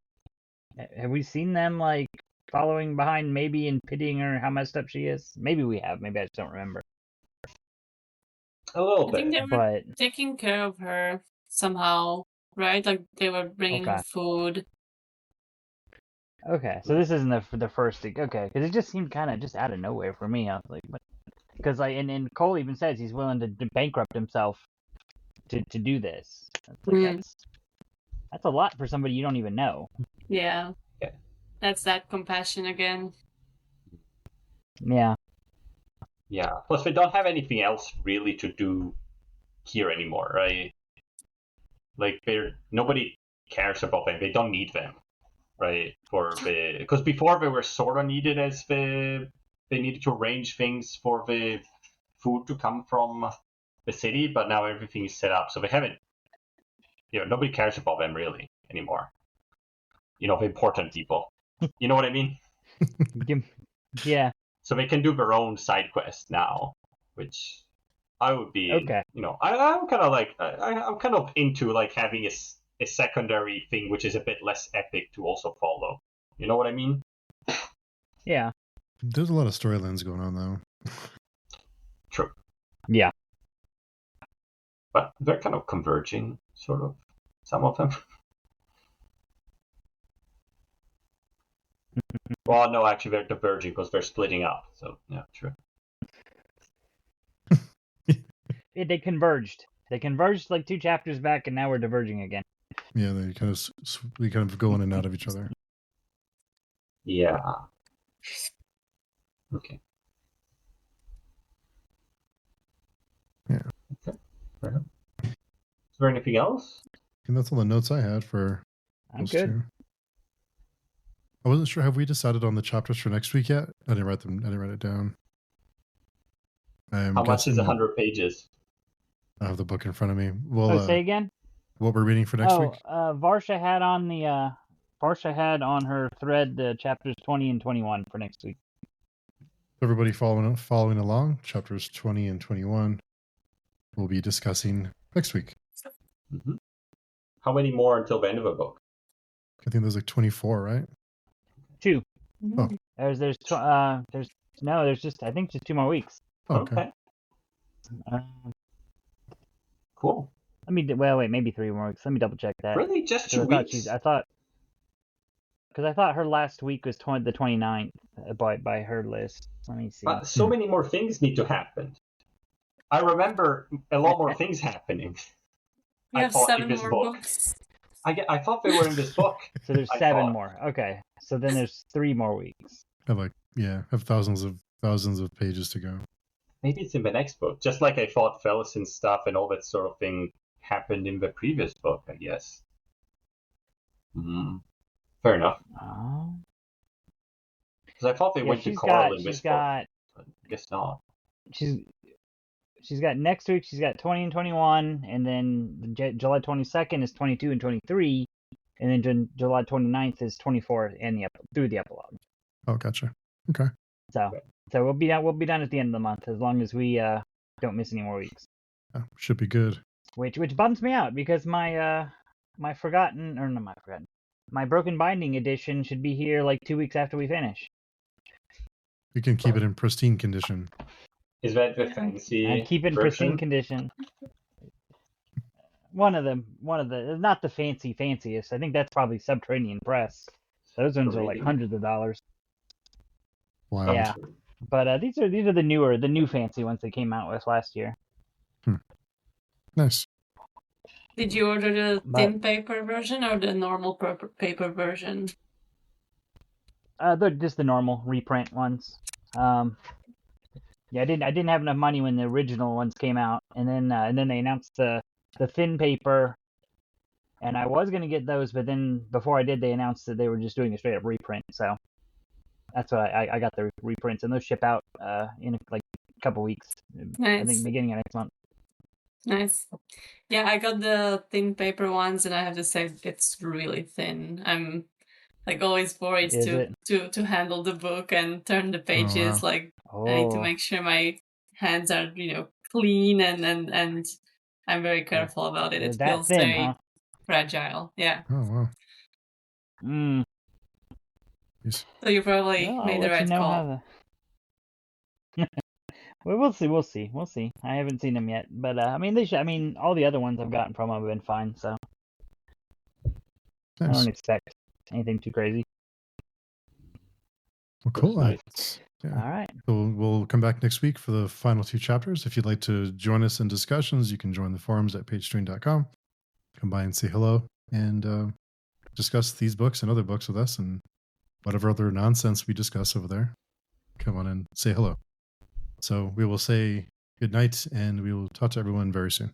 Have we seen them like following behind maybe and pitying her how messed up she is? Maybe we have. Maybe I just don't remember. A little bit. I think they were taking care of her somehow, right? Like they were bringing her food. Okay, so this isn't the first thing. Okay, because it just seemed kind of just out of nowhere for me. I was like, what? Because and Cole even says he's willing to bankrupt himself to do this. That's like that's a lot for somebody you don't even know. Yeah. Yeah. That's that compassion again. Yeah. Yeah. Plus, we don't have anything else really to do here anymore, right? Like, nobody cares about them. They don't need them, right? Because before they were sort of needed as they needed to arrange things for the food to come from the city, but now everything is set up, so they haven't. Nobody cares about them really anymore. The important people. You know what I mean? Yeah. So they can do their own side quest now, which I would be. Okay. I'm kind of like I'm kind of into like having a secondary thing which is a bit less epic to also follow. You know what I mean? Yeah. There's a lot of storylines going on though. True. Yeah. But they're kind of converging, sort of. Some of them. Well, no, actually, they're diverging because they're splitting up. So yeah, true. They converged. They converged like 2 chapters back, and now we're diverging again. Yeah, they kind of go in and out of each other. Yeah. Okay. Yeah. Okay. Fair enough. Is there anything else? And that's all the notes I had for I'm those good. two. I wasn't sure. Have we decided on the chapters for next week yet? I didn't write them. I didn't write it down. How much is 100 pages? I have the book in front of me. Well, say again. What we're reading for next week? Varsha had on her thread the chapters 20 and 21 for next week. Everybody following along, chapters 20 and 21 we'll be discussing next week. Mm-hmm. How many more until the end of the book? I think there's like 24, right? 2. Oh. There's just I think just 2 more weeks. Oh, okay. Cool. Wait, maybe 3 more weeks. Let me double check that. Really, just 2 weeks? Because I thought her last week was the 29th by her list. Let me see. So many more things need to happen. I remember a lot more things happening. We have 7 more books. I thought they were in this book. So there's 7 more. Okay, so then there's 3 more weeks. I have thousands of pages to go. Maybe it's in the next book. Just like I thought Felicin stuff and all that sort of thing happened in the previous book, I guess. Fair enough. Because I thought they went to Carl in this book. I guess not. She's got next week, she's got 20 and 21, and then July 22nd is 22 and 23, and then July 29th is 24 and through the epilogue. Oh, gotcha. Okay. So we'll be done at the end of the month as long as we don't miss any more weeks. Should be good. Which bums me out because my Broken Binding edition should be here like 2 weeks after we finish. You can keep it in pristine condition. Is that the fancy? Keep it in pristine condition. One of the not the fanciest. I think that's probably Subterranean Press. Those ones are like hundreds of dollars. Wow. Yeah, but these are the new fancy ones they came out with last year. Nice. Did you order the thin paper version or the normal paper version? They're just the normal reprint ones. Yeah, I didn't have enough money when the original ones came out, and then they announced the thin paper, and I was gonna get those, but then before I did, they announced that they were just doing a straight up reprint. So that's why I got the reprints, and those ship out in like a couple weeks. Nice. I think beginning of next month. Nice. Yeah, I got the thin paper ones, and I have to say it's really thin. I'm like always worried to handle the book and turn the pages. Wow. I need to make sure my hands are clean and I'm very careful about it. It feels very fragile. Yeah. Oh wow. So you probably made the right call. Well, we'll see. I haven't seen them yet, but all the other ones I've gotten from them have been fine. So nice. I don't expect anything too crazy. Well, cool. Nice. Yeah. All right. So we'll come back next week for the final 2 chapters. If you'd like to join us in discussions, you can join the forums at pagestream.com. Come by and say hello and discuss these books and other books with us and whatever other nonsense we discuss over there. Come on and say hello. So we will say good night, and we will talk to everyone very soon.